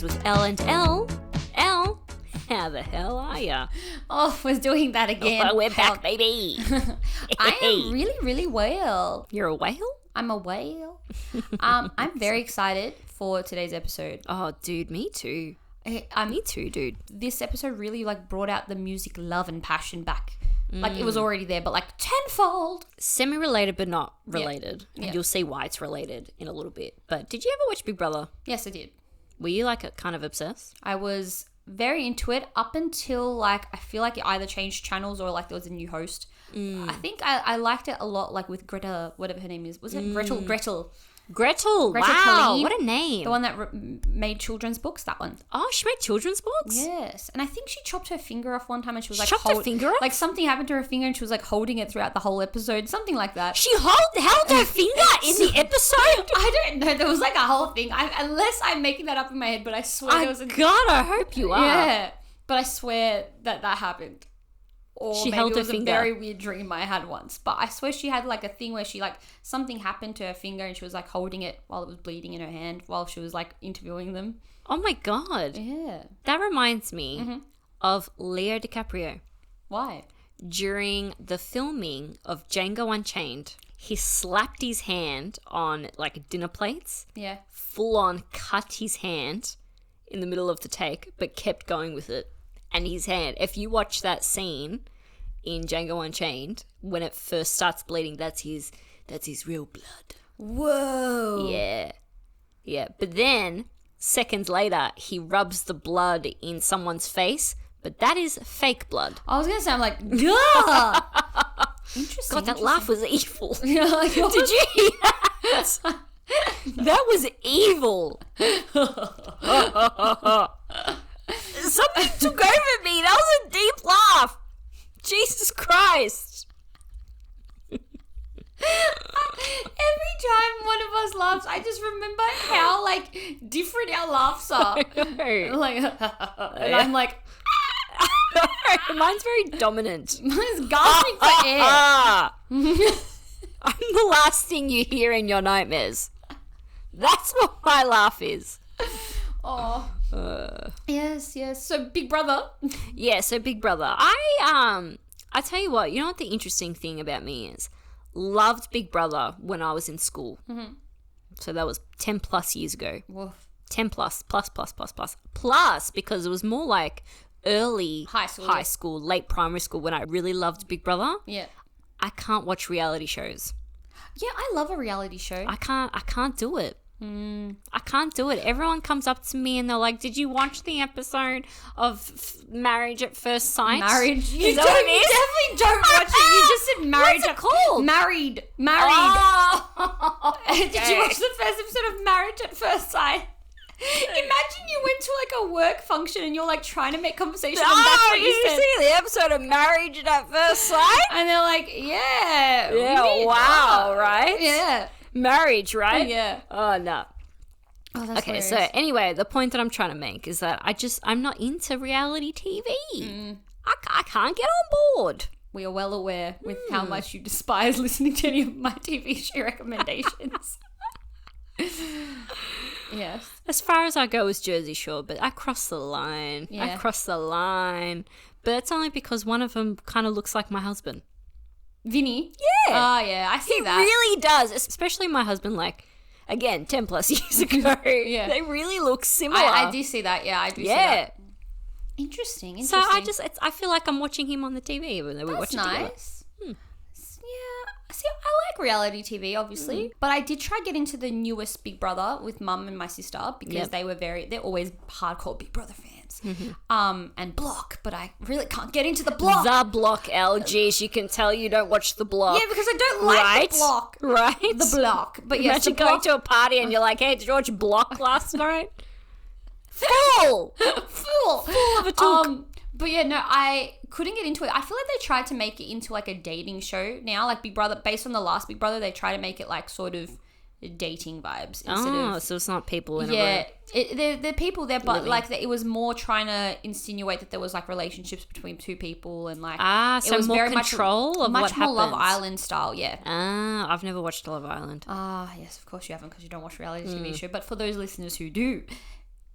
with Elle and Elle. Elle, how the hell are ya? Oh, we're doing that again. Oh, we're back, baby. I am really, really well. You're a whale? I'm a whale. I'm very excited for today's episode. Oh, dude, me too. Me too, dude. This episode really brought out the music love and passion back. Like it was already there, but tenfold. Semi-related, but not related. Yeah. And you'll see why it's related in a little bit. But did you ever watch Big Brother? Yes, I did. Were you kind of obsessed? I was very into it up until I feel like it either changed channels or there was a new host. I think I liked it a lot with Greta, whatever her name is. Was it Gretel? Gretel, wow, Colleen, what a name. The one that made children's books, that one. Oh, she made children's books? Yes. And I think she chopped her finger off one time and she was chopped her finger off? Something happened to her finger and she was holding it throughout the whole episode. Something like that. She held her finger in the episode? I don't know. There was a whole thing. Unless I'm making that up in my head, but I swear there was a... God, I hope you are. Yeah. But I swear that happened. Or she maybe held it was her finger. a very weird dream I had once. But I swear she had a thing where she something happened to her finger and she was holding it while it was bleeding in her hand while she was interviewing them. Oh my God. Yeah. That reminds me of Leo DiCaprio. Why? During the filming of Django Unchained, he slapped his hand on dinner plates. Yeah. Full on cut his hand in the middle of the take, but kept going with it. And his hand, if you watch that scene in Django Unchained, when it first starts bleeding, that's his real blood. Whoa. Yeah. Yeah. But then, seconds later, he rubs the blood in someone's face, but that is fake blood. I was going to say, I'm Gah! Interesting. God, that laugh was evil. Yeah, Did you hear that? That was evil. Something took over me. That was a deep laugh. Jesus Christ. Every time one of us laughs, I just remember how different our laughs are. And I'm mine's very dominant. mine's gasping for air. I'm the last thing you hear in your nightmares. That's what my laugh is. Oh. Yes. So Big Brother. Yeah, so Big Brother. I tell you what, you know what the interesting thing about me is? Loved Big Brother when I was in school. Mm-hmm. So that was 10 plus years ago. Woof. 10 plus because it was more early high school, late primary school when I really loved Big Brother. Yeah. I can't watch reality shows. Yeah, I love a reality show. I can't do it. I can't do it. Everyone comes up to me and they're like, "Did you watch the episode of Marriage at First Sight?" Marriage. You definitely don't watch it. You just said marriage. What's it called? Married. Oh, okay. Did you watch the first episode of Marriage at First Sight? Imagine you went to a work function and you're trying to make conversation and that's what you said. See the episode of Marriage at First Sight? And they're like, yeah. Wow, right? Yeah. Marriage, right? Yeah. Oh, no. Oh, that's okay, hilarious. so anyway, the point that I'm trying to make is that I'm not into reality TV. I can't get on board. We are well aware with how much you despise listening to any of my TV show recommendations. Yes. As far as I go is Jersey Shore, but I cross the line. Yeah. I cross the line. But it's only because one of them kind of looks like my husband. Vinny? Yeah. Oh, yeah. I see that. He really does. Especially my husband, again, 10 plus years ago. Yeah. They really look similar. I do see that. Yeah, I do see that. Interesting. So I feel like I'm watching him on the TV even though we watch it together. That's nice. Yeah. See, I like reality TV, obviously. But I did try get into the newest Big Brother with Mum and my sister because they're always hardcore Big Brother fans. Mm-hmm. And Block, but I really can't get into the Block. The Block, LG. You can tell you don't watch the Block. Yeah, because I don't like the Block. Right? The Block. But yes, imagine going to a party and you're like, "Hey, did you watch Block last night?" Fool of a talk. But yeah, no, I couldn't get into it. I feel like they tried to make it into a dating show now, Big Brother. Based on the last Big Brother, they try to make it sort of dating vibes instead of. So it's not people in a room. They're people there, but it was more trying to insinuate that there was relationships between two people and so it was more very control of what much more Love happens. Island style. Yeah. I've never watched Love Island. Yes, of course you haven't because you don't watch reality TV show. But for those listeners who do.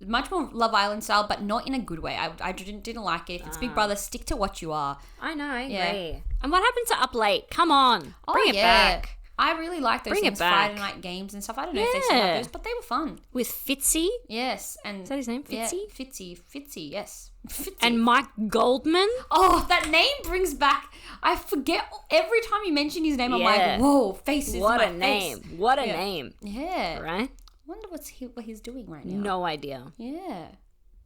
much more Love Island style, but not in a good way. I didn't like it. If it's Big Brother, stick to what you are. I know, I agree. And what happened to Up Late? Come on, bring it back. I really like those things, Friday night games and stuff. I don't know if they still have those, but they were fun. With Fitzy? Yes. And is that his name? Fitzy? Yeah, Fitzy, yes. Fitzy. And Mike Goldman? Oh, that name brings back... I forget... Every time you mention his name, I'm like, whoa, faces in my face. What a name. What a name. Yeah. Right? Wonder what he's doing right now. No idea. Yeah.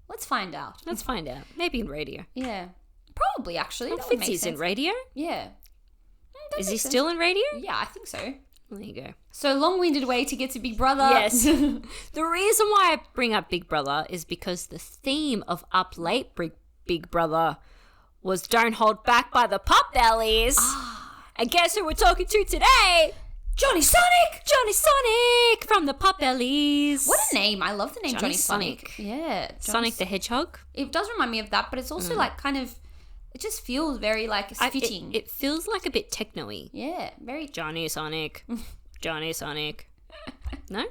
Let's find out. Maybe in radio. Yeah. Probably, actually. Well, Fitzy's in radio? Yeah. Is he still in radio? Yeah, I think so. Well, there you go. So long-winded way to get to Big Brother. Yes. The reason why I bring up Big Brother is because the theme of Up Late Big Brother was Don't Hold Back by the Potbelleez. And guess who we're talking to today? Jonny Sonic! Jonny Sonic from the Potbelleez. What a name. I love the name Jonny Sonic. Yeah. Sonic the Hedgehog. It does remind me of that, but it's also like kind of... It just feels very like fitting. It feels like a bit techno-y. Yeah, very... Jonny Sonic. Jonny Sonic. No?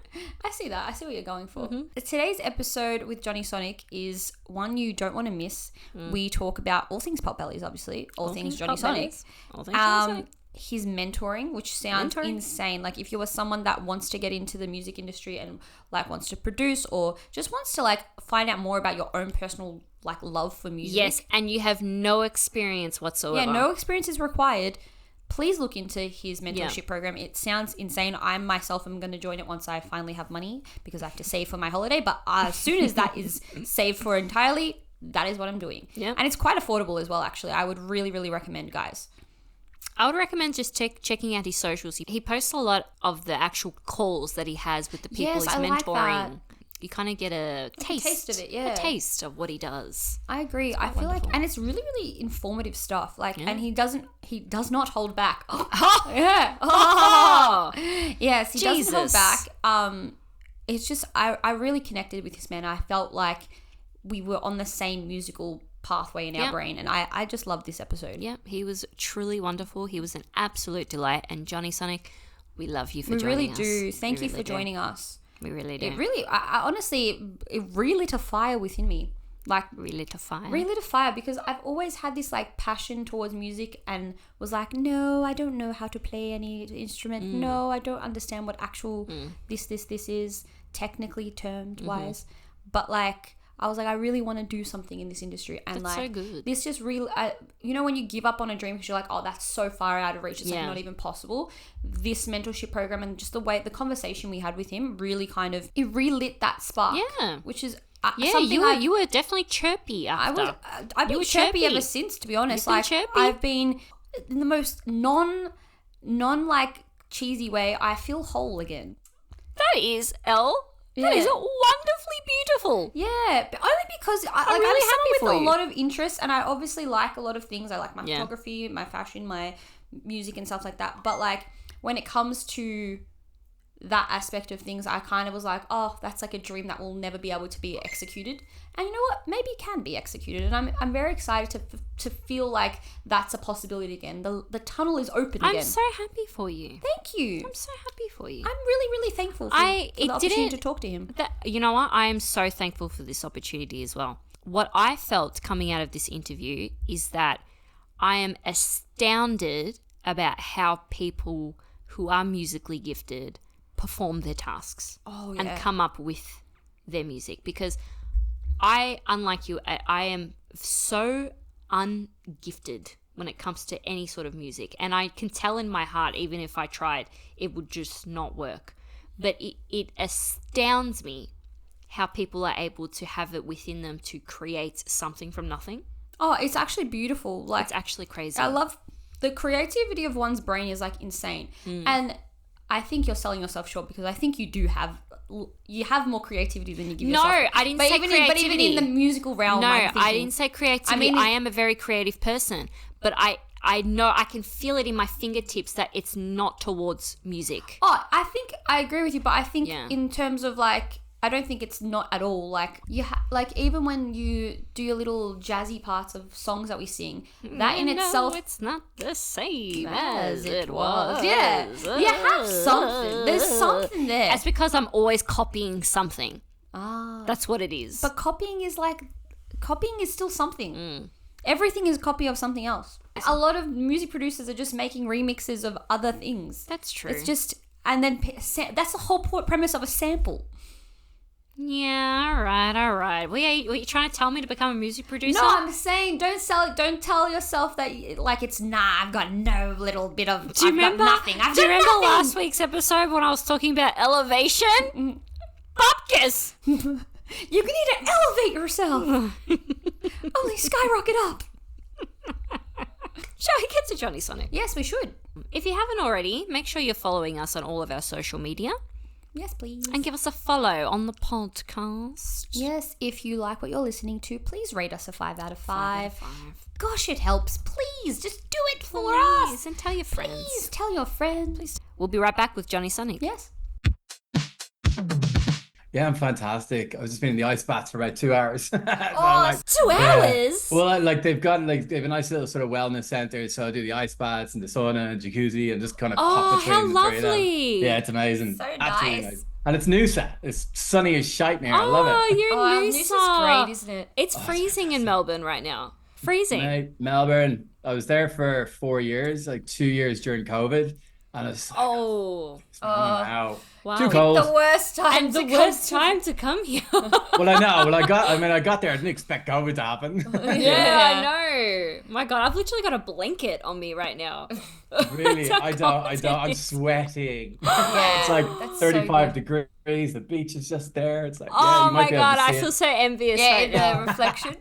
I see that. I see what you're going for. Today's episode with Jonny Sonic is one you don't want to miss. We talk about all things Potbelleez, obviously. All things Jonny Sonic. All things Jonny Sonic. His mentoring, which sounds insane. Like if you were someone that wants to get into the music industry and like wants to produce or just wants to like find out more about your own personal like love for music. Yes, and you have no experience whatsoever. Yeah, no experience is required. Please look into his mentorship program. It sounds insane. I myself am going to join it once I finally have money because I have to save for my holiday. But as soon as that is saved for entirely, that is what I'm doing. Yeah. And it's quite affordable as well, actually. I would really, really recommend, guys. I would recommend just checking out his socials. He posts a lot of the actual calls that he has with the people he's mentoring. Like that. You kind of get a taste of it, yeah. A taste of what he does. I agree. I feel like, and it's really, really informative stuff. Like, and he does not hold back. Yeah. Yes, he doesn't hold back. It's just, I really connected with this man. I felt like we were on the same musical pathway in our brain, and I just loved this episode. Yeah, he was truly wonderful. He was an absolute delight. And Jonny Sonic, we love you for We joining us. really do. Thank you for joining us. We really do. It really, I honestly, it relit a fire within me. Like, relit a fire? Relit a fire, because I've always had this, like, passion towards music and was like, no, I don't know how to play any instrument. No, I don't understand what actual this is, technically termed wise. But, like, I was like, I really want to do something in this industry. And that's like, so good. This just really, you know, when you give up on a dream because you're like, oh, that's so far out of reach. It's like not even possible. This mentorship program and just the conversation we had with him really kind of, it relit that spark. Yeah. Which is something you were definitely chirpy after. I've been chirpy ever since, to be honest. Like, I've been in the most non like cheesy way. I feel whole again. That is, That is wonderfully beautiful. Yeah, but only because I'm really happy with a lot of interest, and I obviously like a lot of things. I like my photography, my fashion, my music, and stuff like that. But like when it comes to that aspect of things, I kind of was like, oh, that's like a dream that will never be able to be executed. And you know what? Maybe it can be executed, and I'm very excited to feel like that's a possibility again. The tunnel is open again. I'm so happy for you. Thank you. I'm so happy for you. I'm really, really thankful for the opportunity to talk to him. You know what? I am so thankful for this opportunity as well. What I felt coming out of this interview is that I am astounded about how people who are musically gifted perform their tasks and come up with their music, because unlike you, I am so ungifted when it comes to any sort of music, and I can tell in my heart, even if I tried, it would just not work. But it astounds me how people are able to have it within them to create something from nothing. Oh, it's actually beautiful. Like, it's actually crazy. I love the creativity of one's brain is like insane. And I think you're selling yourself short, because I think you have more creativity than you give yourself. No, I didn't say creativity. But even in the musical realm, no, I didn't say creativity. I am a very creative person, but I know, I can feel it in my fingertips that it's not towards music. Oh, I think I agree with you, but I think in terms of like, I don't think it's not at all. Like like even when you do your little jazzy parts of songs that we sing, that in itself, it's not the same as it was. Yeah, you have something. There's something there. It's because I'm always copying something. That's what it is. But copying is still something. Everything is a copy of something else. A lot of music producers are just making remixes of other things. That's true. It's just, and then that's the whole premise of a sample. Yeah, all right. Were you trying to tell me to become a music producer? No, I'm saying don't tell yourself that I've got no little bit of, do you remember nothing. Do you remember last week's episode when I was talking about elevation? Bupkis! You need to elevate yourself. Only skyrocket up. Shall we get to Jonny Sonic? Yes, we should. If you haven't already, make sure you're following us on all of our social media. Yes, please. And give us a follow on the podcast. Yes, if you like what you're listening to, please rate us a 5 out of 5. 5 out of 5. Gosh, it helps. Please, just do it for Please, us. and tell your friends. Please, tell your friends. Please. We'll be right back with Jonny Sonic. Yes. Yeah, I'm fantastic. I was just been in the ice baths for about 2 hours. So it's 2 hours? Well, they have a nice little sort of wellness center. So I do the ice baths and the sauna and jacuzzi and just kind of pop between how the three of them. lovely. Yeah, it's amazing. So Absolutely nice. And it's Noosa. It's sunny as shite now. I love it. You're in Noosa's Noosa. great, isn't it? It's freezing in Melbourne right now. Freezing. Mate, Melbourne. I was there for 4 years, like 2 years during COVID. And it's wow. Wow. Too cold. The worst time And the worst time to come here. Well, I know. Well, I got there. I didn't expect COVID to happen. Yeah, I know. My God, I've literally got a blanket on me right now. Really, I don't. I'm sweating. Yeah, It's like that's 35 so degrees. The beach is just there. It's like, Oh you might my be able to God, I see feel it. so envious Yeah, right now. the reflection.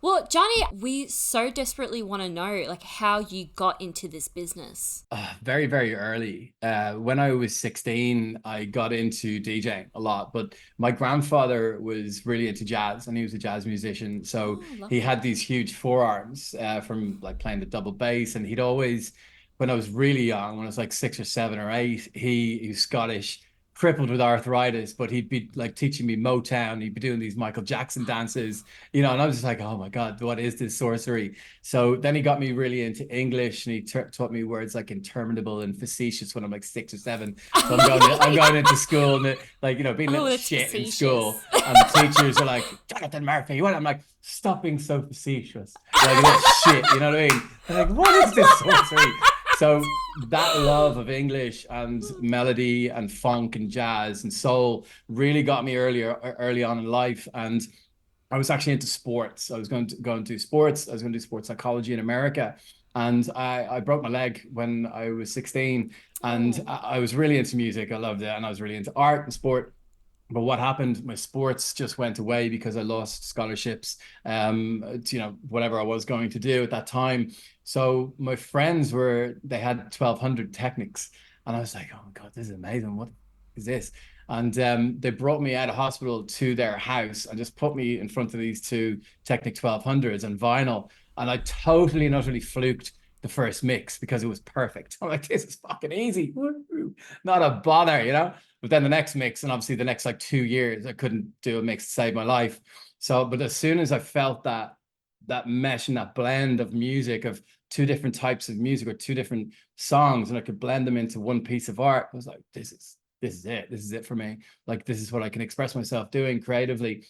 Well, Johnny, we so desperately want to know like how you got into this business. Very, very early. When I was 16, I got into DJing a lot, but my grandfather was really into jazz and he was a jazz musician. So he had these huge forearms from like playing the double bass. And he'd always, when I was really young, when I was like 6 or 7 or 8, he was Scottish, crippled with arthritis, but he'd be like teaching me Motown. He'd be doing these Michael Jackson dances, and I was just like, oh my God, what is this sorcery? So then he got me really into English and he taught me words like interminable and facetious when I'm like 6 or 7. So I'm going into school and being a little shit in school. And the teachers are like, Jonathan Murphy, what? I'm like, stop being so facetious. Like, that shit, you know what I mean? I'm like, what is this sorcery? So that love of English and melody and funk and jazz and soul really got me early on in life. And I was actually into sports. I was going to go and do sports. I was going to do sports psychology in America. And I broke my leg when I was 16. And I was really into music. I loved it. And I was really into art and sport. But what happened, my sports just went away because I lost scholarships, whatever I was going to do at that time. So my friends they had 1,200 Technics. And I was like, oh my God, this is amazing. What is this? And they brought me out of hospital to their house and just put me in front of these two Technic 1200s on vinyl. And I totally and utterly fluked the first mix because it was perfect. I'm like, this is fucking easy. Woo-hoo. Not a bother, But then the next mix, and obviously the next like 2 years, I couldn't do a mix to save my life. So, but as soon as I felt that mesh and that blend of music, of two different types of music or two different songs, and I could blend them into one piece of art, I was like, this is it. This is it for me. Like, this is what I can express myself doing creatively.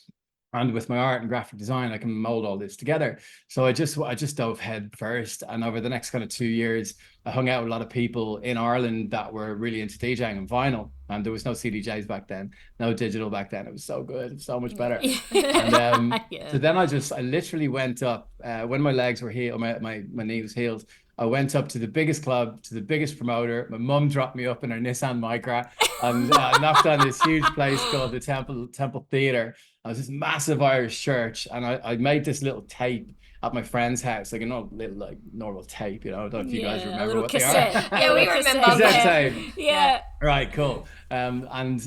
And with my art and graphic design, I can mold all this together. So I just dove head first. And over the next kind of 2 years, I hung out with a lot of people in Ireland that were really into DJing and vinyl. And there was no CDJs back then, no digital back then. It was so good, so much better. And so then I literally went up when my legs were healed, my knee was healed. I went up to the biggest club, to the biggest promoter. My mum dropped me up in her Nissan Micra and knocked on this huge place called the Temple Theatre. It was this massive Irish church, and I made this little tape at my friend's house, like little like normal tape, I don't know if you guys remember what cassette. they are. Yeah, we remember. Cassette tape. Yeah. Right, cool. And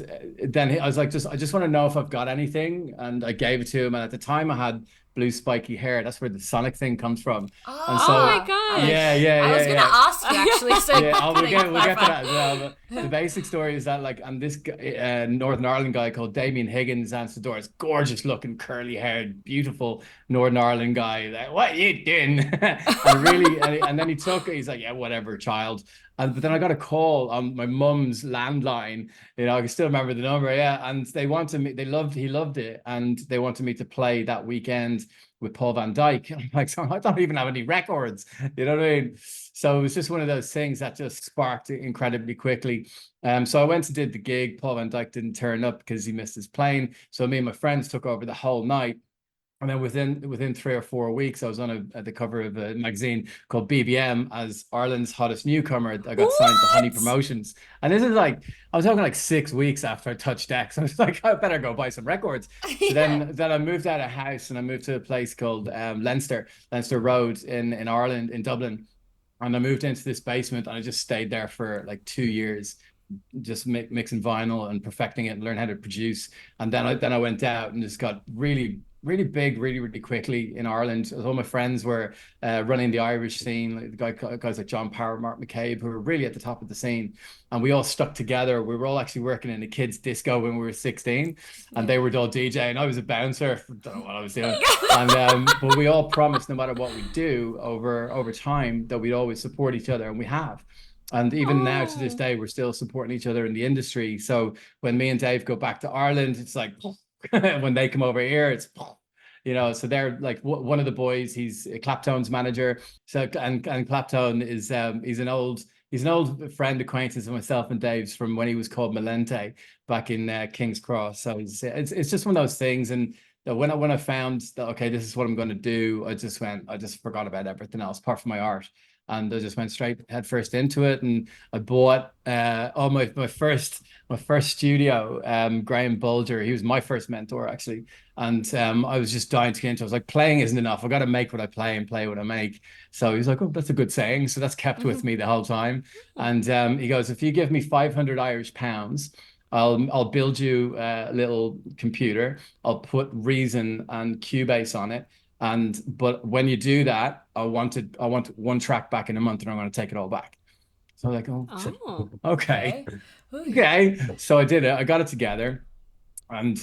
then I was like, I just want to know if I've got anything, and I gave it to him. And at the time, I had blue spiky hair. That's where the Sonic thing comes from. And so, Oh my God. Yeah. I was going to ask you actually. So We'll get to that as well. But the basic story is that this Northern Ireland guy called Damien Higgins answered the door. It's gorgeous looking, curly haired, beautiful Northern Ireland guy. Like, what are you doing? And then he's like, yeah, whatever, child. And but then I got a call on my mum's landline. I can still remember the number, yeah. And they wanted me, he loved it, and they wanted me to play that weekend with Paul Van Dyke. I'm like, so I don't even have any records. You know what I mean? So it was just one of those things that just sparked incredibly quickly. So I went and did the gig. Paul Van Dyke didn't turn up because he missed his plane. So me and my friends took over the whole night. And then within 3 or 4 weeks, I was on the cover of a magazine called BBM as Ireland's hottest newcomer. I got signed to Honey What? Promotions, and this is like I was talking like 6 weeks after I touched decks. I was like, I better go buy some records. So Yeah. then I moved out of house and I moved to a place called Leinster Road in Ireland, in Dublin, and I moved into this basement and I just stayed there for like 2 years, just mixing vinyl and perfecting it and learn how to produce. And then I went out and just got really big really quickly in Ireland. All my friends were running the Irish scene, like the guys like John Power, Mark McCabe, who were really at the top of the scene, and we all stuck together. We were all actually working in a kids disco when we were 16, and they were all DJ and I was a bouncer. Don't know what I was doing. And but we all promised no matter what we do over time that we'd always support each other, and we have. And even now to this Oh. day, we're still supporting each other in the industry. So when me and Dave go back to Ireland, it's like when they come over here, it's so they're like one of the boys. He's Claptone's manager. So and Claptone is he's an old friend acquaintance of myself and Dave's from when he was called Malente back in King's Cross. So it's just one of those things. And when I found that, okay, this is what I'm going to do, I just forgot about everything else apart from my art. And I just went straight head first into it, and I bought my first studio. Graham Bulger, he was my first mentor actually, and I was just dying to get into. I was like, playing isn't enough. I got to make what I play and play what I make. So he's like, oh, that's a good saying. So that's kept with me the whole time. And he goes, if you give me 500 Irish pounds, I'll build you a little computer. I'll put Reason and Cubase on it. But when you do that, I want one track back in a month, and I'm going to take it all back. So I'm like, oh, Oh. okay, Okay. Ooh. okay. So I did it. I got it together, and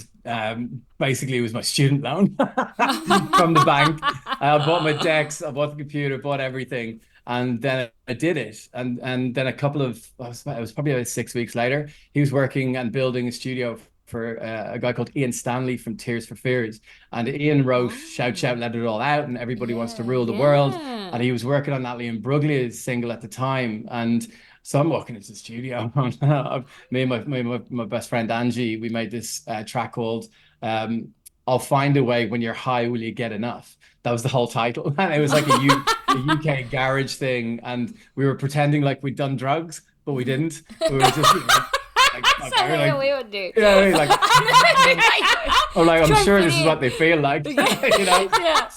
basically it was my student loan from the bank. I bought my decks, I bought the computer, bought everything, and then I did it. And then it was probably about 6 weeks later. He was working and building a studio for a guy called Ian Stanley from Tears for Fears, and Ian wrote "Shout Shout Oh. Let It All Out" and "Everybody Wants to Yeah. Rule the World," and Yeah. he was working on Natalie Imbruglia's single at the time, and. So I'm walking into the studio. Me and my best friend Angie, we made this track called "I'll Find a Way When You're High, Will You Get Enough?" That was the whole title, and it was like a UK garage thing, and we were pretending like we'd done drugs, but we didn't. We were just That's something that we would do. like I'm like, I'm Try and sure fit this is in. what they feel like, Yeah.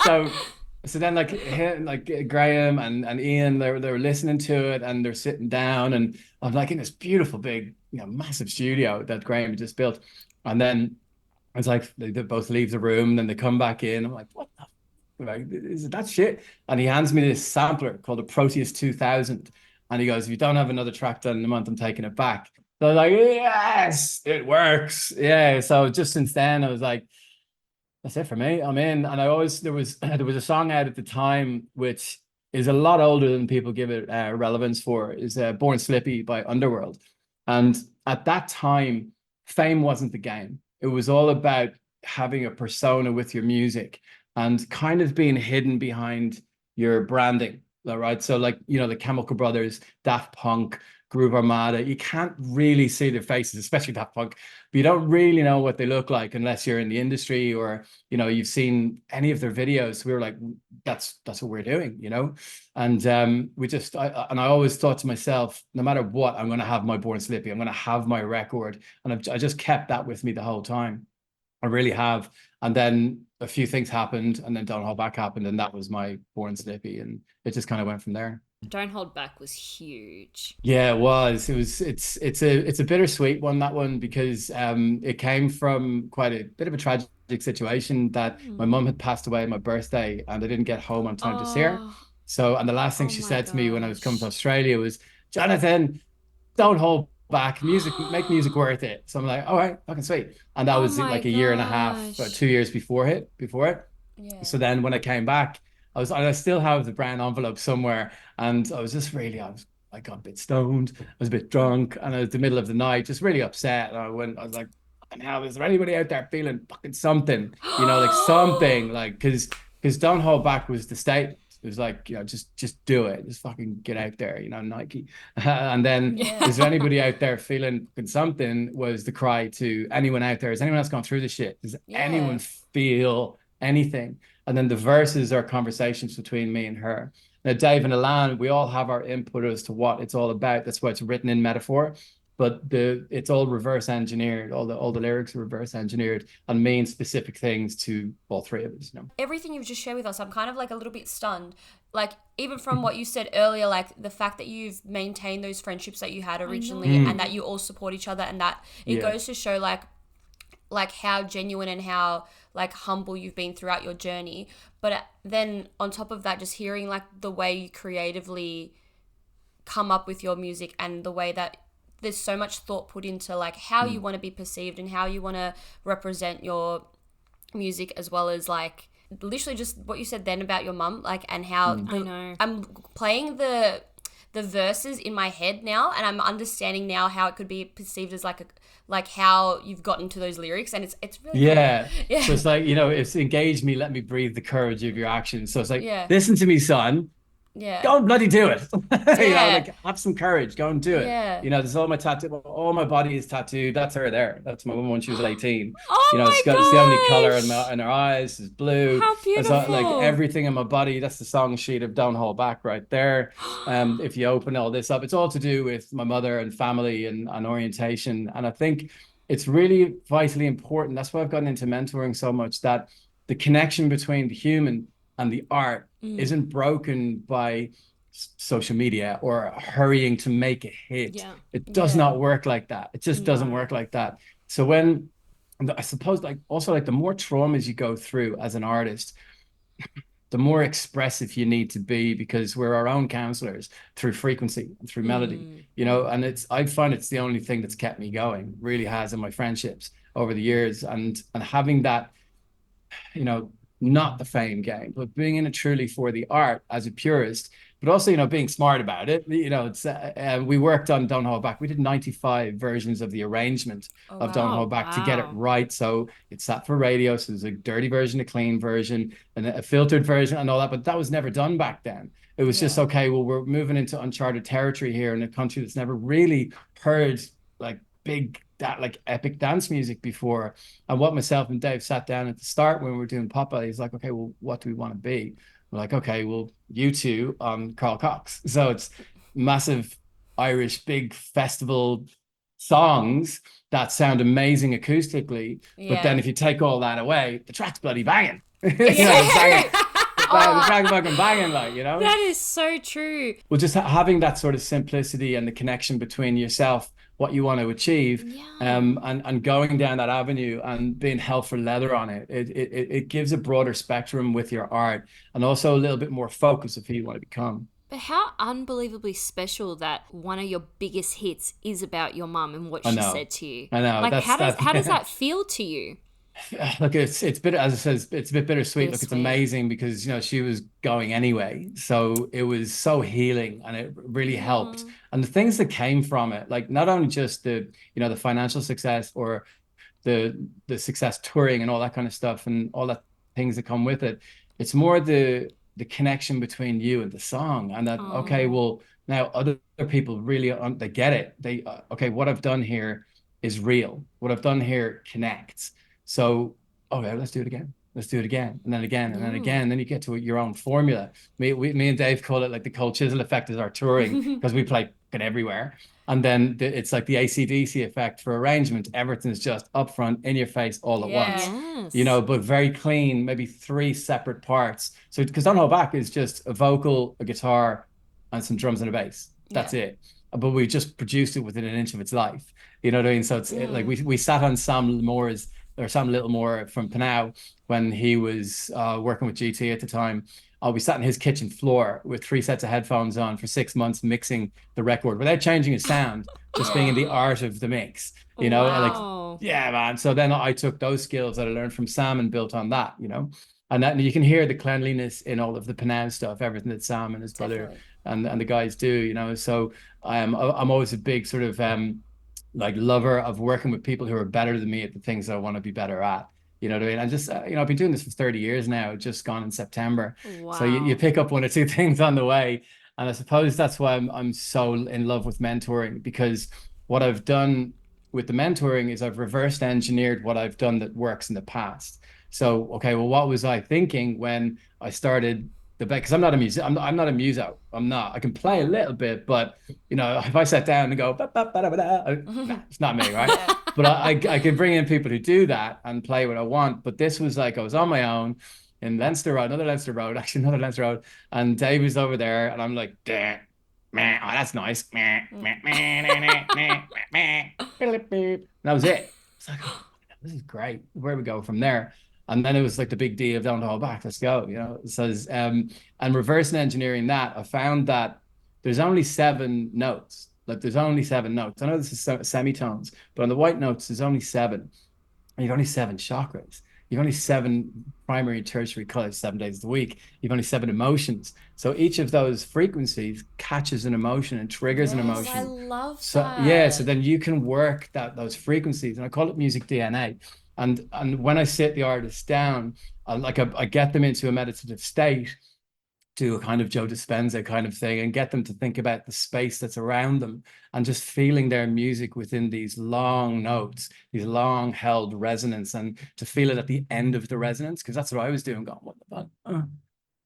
So then like Graham and Ian, they were listening to it and they're sitting down, and I'm like in this beautiful big, massive studio that Graham had just built. And then it's like they both leave the room, and then they come back in. I'm like, what the, like, is it that shit? And he hands me this sampler called a Proteus 2000. And he goes, if you don't have another track done in a month, I'm taking it back. So I was like, yes, it works. Yeah. So just since then, I was like, that's it for me. I'm in. And I always there was a song out at the time which is a lot older than people give it relevance for. Is "Born Slippy" by Underworld. And at that time, fame wasn't the game. It was all about having a persona with your music and kind of being hidden behind your branding. All right. So like, the Chemical Brothers, Daft Punk, Groove Armada, you can't really see their faces, especially Daft Punk, but you don't really know what they look like unless you're in the industry or you've seen any of their videos. We were like, that's what we're doing. And I always thought to myself, no matter what, I'm going to have my Born Slippy, I'm going to have my record, and I just kept that with me the whole time. I really have. And then a few things happened, and then Don't Hold Back happened, and that was my Born Slippy, and it just kind of went from there. Don't Hold Back was huge. Yeah, it was. It's a bittersweet one, that one, because it came from quite a bit of a tragic situation that my Mm. mum had passed away on my birthday, and I didn't get home on time to see her. Oh, So, and the last thing oh she my said to me when I was coming to gosh. Australia was, Jonathan, don't hold back. Make music worth it. So I'm like, all right, fucking sweet. And that Oh was my like a year and a half, gosh. 2 years before it. Yeah. So then when I came back, I still have the brown envelope somewhere, and I I got a bit stoned, I was a bit drunk, and it was the middle of the night, just really upset. And I was like, "And how is there anybody out there feeling fucking something? Like something, like because Don't Hold Back was the statement. It was like, just do it, just fucking get out there, Nike." And then, is there anybody out there feeling something? Was the cry to anyone out there? Is anyone else going through this shit? Does anyone feel anything? And then the verses are conversations between me and her. Now, Dave and Alan, we all have our input as to what it's all about. That's why it's written in metaphor. But it's all reverse engineered. All the lyrics are reverse engineered and mean specific things to all three of us. Everything you've just shared with us, I'm kind of like a little bit stunned. Like, even from what you said earlier, like the fact that you've maintained those friendships that you had originally and that you all support each other, and that it goes to show like how genuine and how like humble you've been throughout your journey. But then on top of that, just hearing like the way you creatively come up with your music and the way that there's so much thought put into like how you want to be perceived and how you want to represent your music, as well as like literally just what you said then about your mum, like, and how I know. I'm playing the verses in my head now, and I'm understanding now how it could be perceived as like how you've gotten to those lyrics, and it's really cool. So it's like, it's engage me, let me breathe the courage of your actions. So it's like, listen to me, son. Go and bloody do it. Like, have some courage. Go and do it. There's all my tattoo. All my body is tattooed. That's her there. That's my woman when she was 18. It's the only color in her eyes is blue. How beautiful. It's like everything in my body. That's the song sheet of Don't Hold Back right there. If you open all this up, it's all to do with my mother and family and orientation. And I think it's really vitally important. That's why I've gotten into mentoring so much, that the connection between the human and the art isn't broken by social media or hurrying to make a hit. It does not work like that. It just doesn't work like that. So when, I suppose, like also like the more traumas you go through as an artist, the more expressive you need to be, because we're our own counselors through frequency and through melody, and I find it's the only thing that's kept me going, really has, in my friendships over the years, and having that, not the fame game, but being in it truly for the art as a purist, but also, being smart about it. It's we worked on Don't Hold Back. We did 95 versions of the arrangement of Don't Hold Back to get it right. So it's sat for radio. So there's a dirty version, a clean version, and a filtered version and all that. But that was never done back then. It was just, okay, well, we're moving into uncharted territory here in a country that's never really heard like like epic dance music before. And what myself and Dave sat down at the start when we were doing Potbelleez, he's like, okay, well, what do we want to be? We're like, okay, well, you two on Carl Cox. So it's massive Irish big festival songs that sound amazing acoustically, but then if you take all that away, the track's bloody banging. Banging. The track's fucking banging, That is so true. Well, just having that sort of simplicity and the connection between yourself, what you want to achieve, and going down that avenue and being hell for leather on it. It gives a broader spectrum with your art, and also a little bit more focus of who you want to become. But how unbelievably special that one of your biggest hits is about your mum and what she said to you. I know. Like, how does that feel to you? Look, it's bit, as it says, it's a bit bittersweet. Look, it's amazing because she was going anyway, so it was so healing and it really helped. And the things that came from it, like not only just the the financial success or the success touring and all that kind of stuff and all that things that come with it, it's more the connection between you and the song, and that okay, well, now other people really they get it. They okay, what I've done here is real. What I've done here connects. So, okay, let's do it again. Let's do it again, and then again, and then again. And then you get to your own formula. Me and Dave call it like the cold chisel effect is our touring, because we play everywhere. And then it's like the AC/DC effect for arrangement. Everything's just upfront, in your face, all at once. But very clean, maybe 3 separate parts. So, because Don't Hold Back is just a vocal, a guitar, and some drums and a bass. That's it. But we just produced it within an inch of its life. You know what I mean? So it's like we sat on Sam Littlemore from Panow when he was working with GT at the time. We sat in his kitchen floor with 3 sets of headphones on for 6 months, mixing the record without changing his sound, just being in the art of the mix, Wow. like, yeah, man. So then I took those skills that I learned from Sam and built on that, And that, and you can hear the cleanliness in all of the Penang stuff, everything that Sam and his brother Definitely. and the guys do, So I'm always a big sort of like lover of working with people who are better than me at the things that I want to be better at. You know what I mean? I just, I've been doing this for 30 years now, just gone in September. So you Wow. pick up one or two things on the way. And I suppose that's why I'm so in love with mentoring, because what I've done with the mentoring is I've reversed engineered what I've done that works in the past. So, okay, well, what was I thinking when I started because I'm not a music, I'm not a muso. I'm not. I can play a little bit, but if I sat down and go, nah, it's not me, right? Yeah. But I can bring in people who do that and play what I want. But this was like I was on my own in Leinster Road, actually another Leinster Road, and Dave was over there, and I'm like, damn. Meh, oh, that's nice. Meh, meh, meh, meh, meh, meh, meh, meh. That was it. It's like, oh, this is great. Where we go from there? And then it was like the big D of don't hold back. Let's go. It says, and reversing engineering that, I found that there's only 7 notes. Like there's only 7 notes. I know this is semitones, but on the white notes, there's only 7. And you've only 7 chakras. You've only 7 primary and tertiary colors 7 days a week. You've only 7 emotions. So each of those frequencies catches an emotion and triggers an Yes, I emotion. love So yeah, so that. then you can work those frequencies, and I call it music DNA. And when I sit the artist down, I get them into a meditative state, do a kind of Joe Dispenza kind of thing, and get them to think about the space that's around them and just feeling their music within these long notes, these long held resonance, and to feel it at the end of the resonance, because that's what I was doing, going, what the fuck?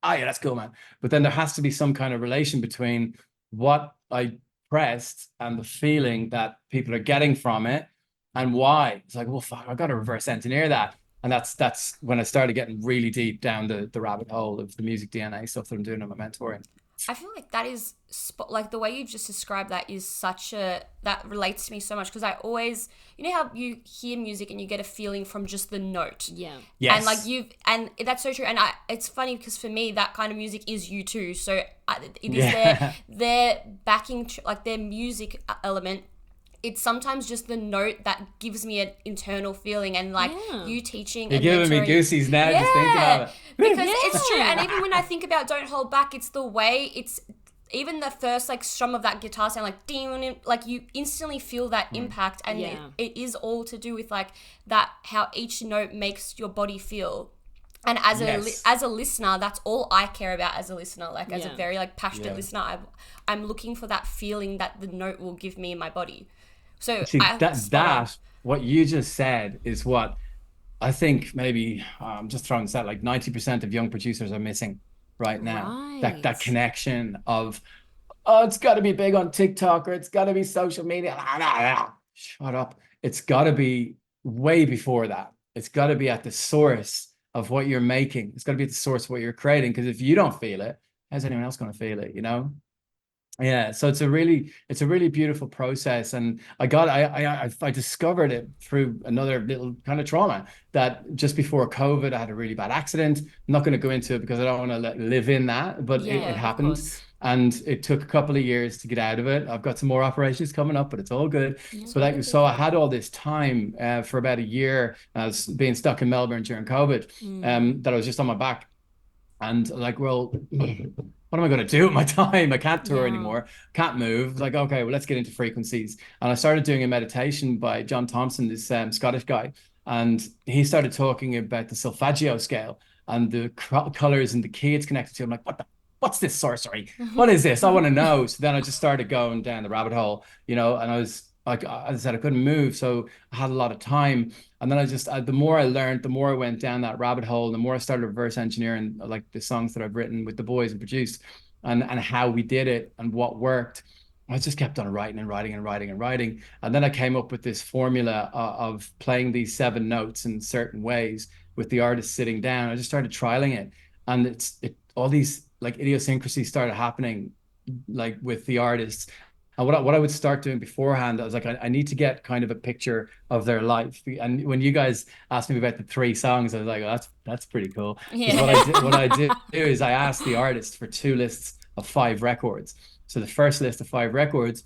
Oh yeah, that's cool, man. But then there has to be some kind of relation between what I pressed and the feeling that people are getting from it and why. It's like, well, fuck, I've got to reverse engineer that. And that's when I started getting really deep down the rabbit hole of the music DNA stuff that I'm doing on my mentoring. I feel like that is like the way you've just described that is such a that relates to me so much because I always how you hear music and you get a feeling from just the note. Yeah. Yes. And like and that's so true. And it's funny because for me that kind of music is you too. So it is their backing like their music element. It's sometimes just the note that gives me an internal feeling, and like you teaching. You're and giving me goosies now just thinking about it. Because it's true. And even when I think about Don't Hold Back, it's the way it's even the first like strum of that guitar sound like ding, like you instantly feel that impact, and it is all to do with like that how each note makes your body feel. And as a listener, that's all I care about as a listener. Like as a very like passionate listener, I'm looking for that feeling that the note will give me in my body. So See, that what you just said is what I think maybe I'm just throwing this out, like 90% of young producers are missing right now. That Right. connection of, oh, it's got to be big on TikTok or it's got to be social media. Shut up. It's got to be way before that. It's got to be at the source of what you're making. It's got to be at the source of what you're creating. Because if you don't feel it, how's anyone else going to feel it? Yeah, so it's a really beautiful process, and I discovered it through another little kind of trauma that just before COVID I had a really bad accident. I'm not going to go into it because I don't want to live in that, but it Of happened, course. and it took a couple of years to get out of it. I've got some more operations coming up, but it's all good. So I had all this time for about a year. I was being stuck in Melbourne during COVID, that I was just on my back. And like, well, what am I going to do with my time? I can't tour anymore, can't move. Like, okay, well, let's get into frequencies. And I started doing a meditation by John Thompson, this Scottish guy. And he started talking about the solfeggio scale and the colors and the key it's connected to. I'm like, what's this sorcery? What is this? I want to know. So then I just started going down the rabbit hole, and I was like, as I said, I couldn't move. So I had a lot of time. And then the more I learned, the more I went down that rabbit hole, the more I started reverse engineering like the songs that I've written with the boys and produced and how we did it and what worked. I just kept on writing and writing and writing and writing. And then I came up with this formula of playing these 7 notes in certain ways with the artist sitting down. I just started trialing it. And all these like idiosyncrasies started happening like with the artists. And what I would start doing beforehand, I was like, I need to get kind of a picture of their life. And when you guys asked me about the 3 songs, I was like, oh, that's pretty cool. Because what I do is I ask the artist for 2 lists of 5 records. So the first list of 5 records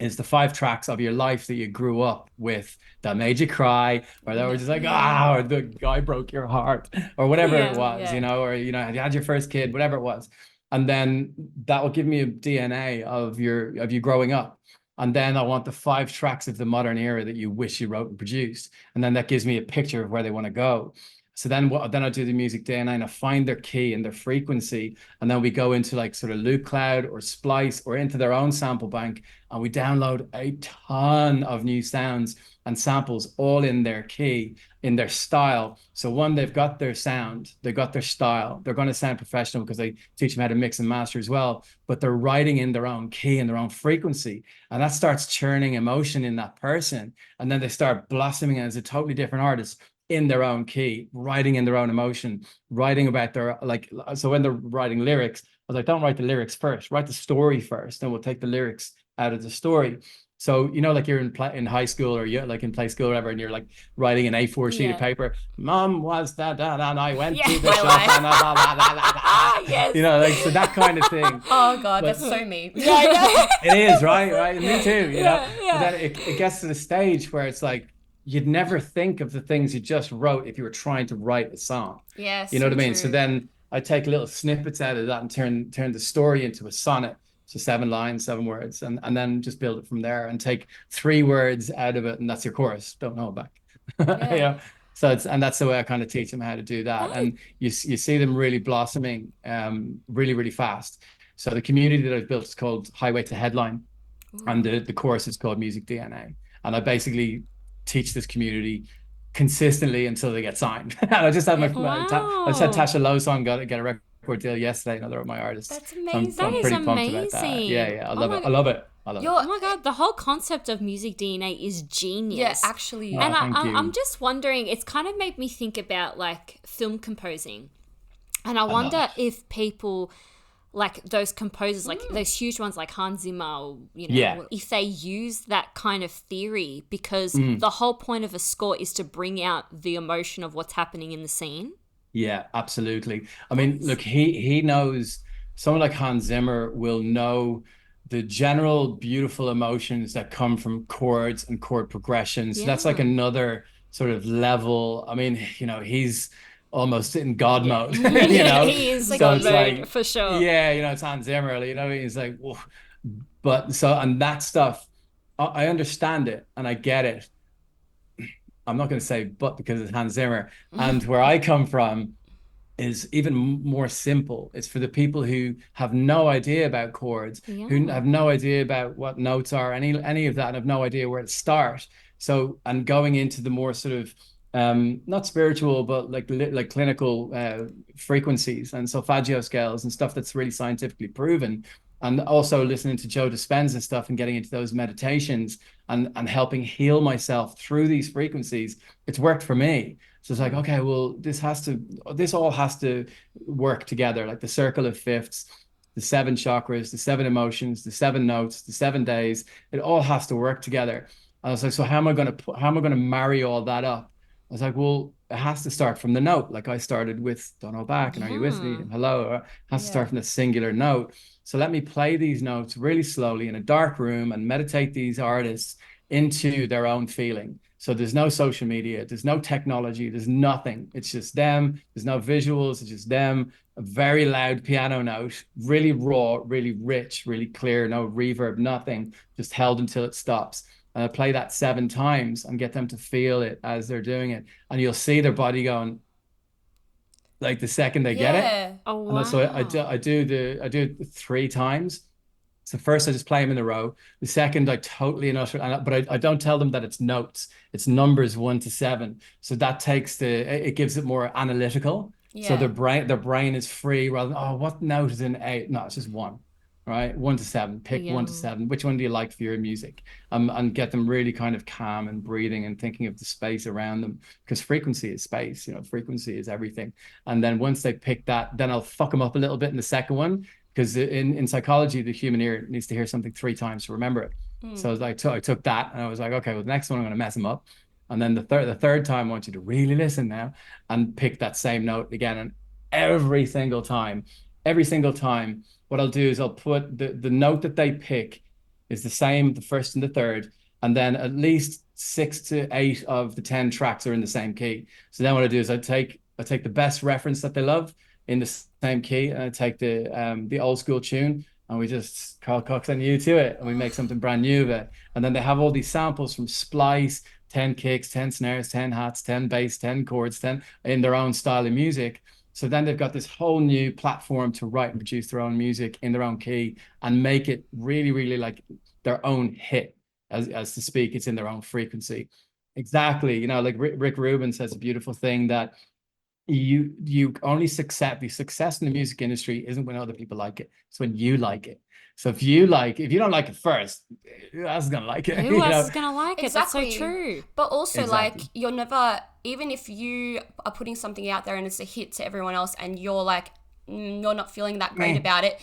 is the 5 tracks of your life that you grew up with that made you cry, or that were just like, or the guy broke your heart, or whatever it was, or you had your first kid, whatever it was. And then that will give me a DNA of you growing up. And then I want the 5 tracks of the modern era that you wish you wrote and produced. And then that gives me a picture of where they want to go. So then I do the music DNA and I find their key and their frequency. And then we go into like sort of Loop Cloud or Splice or into their own sample bank. And we download a ton of new sounds and samples all in their key, in their style. So one, they've got their sound, they've got their style. They're going to sound professional because they teach them how to mix and master as well. But they're writing in their own key and their own frequency. And that starts churning emotion in that person. And then they start blossoming as a totally different artist in their own key, writing in their own emotion, writing about their, like, so when they're writing lyrics, I was like, don't write the lyrics first, write the story first, then we'll take the lyrics out of the story. So, like you're in high school or you're like in play school or whatever, and you're like writing an A4 sheet of paper. Mom was that, and I went to the shop and yes. like, so that kind of thing. Oh God, that's so me. It is, right? Me too, know? But then it gets to the stage where it's like, you'd never think of the things you just wrote if you were trying to write a song. Yes. You know what I mean? So then I take little snippets out of that and turn the story into a sonnet. So 7 lines, 7 words, and then just build it from there and take 3 words out of it, and that's your chorus. Don't hold back. So that's the way I kind of teach them how to do that. And you see them really blossoming really, really fast. So the community that I've built is called Highway to Headline. And the course is called Music DNA. And I basically teach this community consistently until they get signed. And I just had I just had Tasha Lowe's song get a record deal yesterday. Another of my artists. That's amazing. That is amazing. Yeah. I love it. I love it. Oh my God, the whole concept of Music DNA is genius. Yeah, actually. And I'm just wondering, it's kind of made me think about like film composing. And I wonder if people, like those composers, like those huge ones like Hans Zimmer, if they use that kind of theory, because the whole point of a score is to bring out the emotion of what's happening in the scene. Yeah, absolutely. I mean, look, he knows, someone like Hans Zimmer will know the general beautiful emotions that come from chords and chord progressions. So that's like another sort of level. I mean, he's almost in God mode, He is like God mode, for sure. Yeah, it's Hans Zimmer, he's like, whoa. But so, and that stuff, I understand it and I get it. I'm not going to say but because it's Hans Zimmer. And where I come from is even more simple. It's for the people who have no idea about chords, who have no idea about what notes are, any of that, and have no idea where to start. So, and going into the more sort of not spiritual, but like clinical frequencies and solfeggio scales and stuff that's really scientifically proven. And also listening to Joe Dispenza stuff and getting into those meditations and helping heal myself through these frequencies. It's worked for me. So it's like, okay, well, this all has to work together, like the circle of fifths, the 7 chakras, the 7 emotions, the 7 notes, the 7 days. It all has to work together. I was like, so how am I going to marry all that up? I was like, well, it has to start from the note. Like I started with Don't Hold Back and Are You With Me? And Hello. It has to start from the singular note. So let me play these notes really slowly in a dark room and meditate these artists into their own feeling. So there's no social media, there's no technology, there's nothing. It's just them. There's no visuals. It's just them. A very loud piano note, really raw, really rich, really clear, no reverb, nothing, just held until it stops. And I play that 7 times and get them to feel it as they're doing it. And you'll see their body going, like the second they get it. Oh, wow. And so I do it 3 times. So first I just play them in a row. The second I totally and utter, but I don't tell them that it's notes. It's numbers 1 to 7. So that it gives it more analytical. So their brain is free rather than, what note is in 8? No, it's just 1. Right, 1 to 7. Pick 1 to 7. Which one do you like for your music? And get them really kind of calm and breathing and thinking of the space around them, because frequency is space. Frequency is everything. And then once they pick that, then I'll fuck them up a little bit in the second one, because in psychology, the human ear needs to hear something 3 times to remember it. So I took that and I was like, okay, well, the next one I'm going to mess them up, and then the third time I want you to really listen now and pick that same note again. And every single time. What I'll do is I'll put the note that they pick is the same, the first and the third, and then at least 6 to 8 of the 10 tracks are in the same key. So then what I do is I take the best reference that they love in the same key, and I take the old school tune, and we just call Cox and you to it, and we make something brand new of it. And then they have all these samples from Splice, 10 kicks, 10 snares, 10 hats, 10 bass, 10 chords, 10 in their own style of music. So then they've got this whole new platform to write and produce their own music in their own key and make it really, really like their own hit, as to speak. It's in their own frequency. Exactly. You know, like Rick Rubin says a beautiful thing that you only the success in the music industry isn't when other people like it. It's when you like it. So if you don't like it first, who else is gonna like it? Who else is gonna like it? Exactly. That's so true. But also, Exactly. like, you're never, even if you are putting something out there and it's a hit to everyone else, and you're like, you're not feeling that great about it,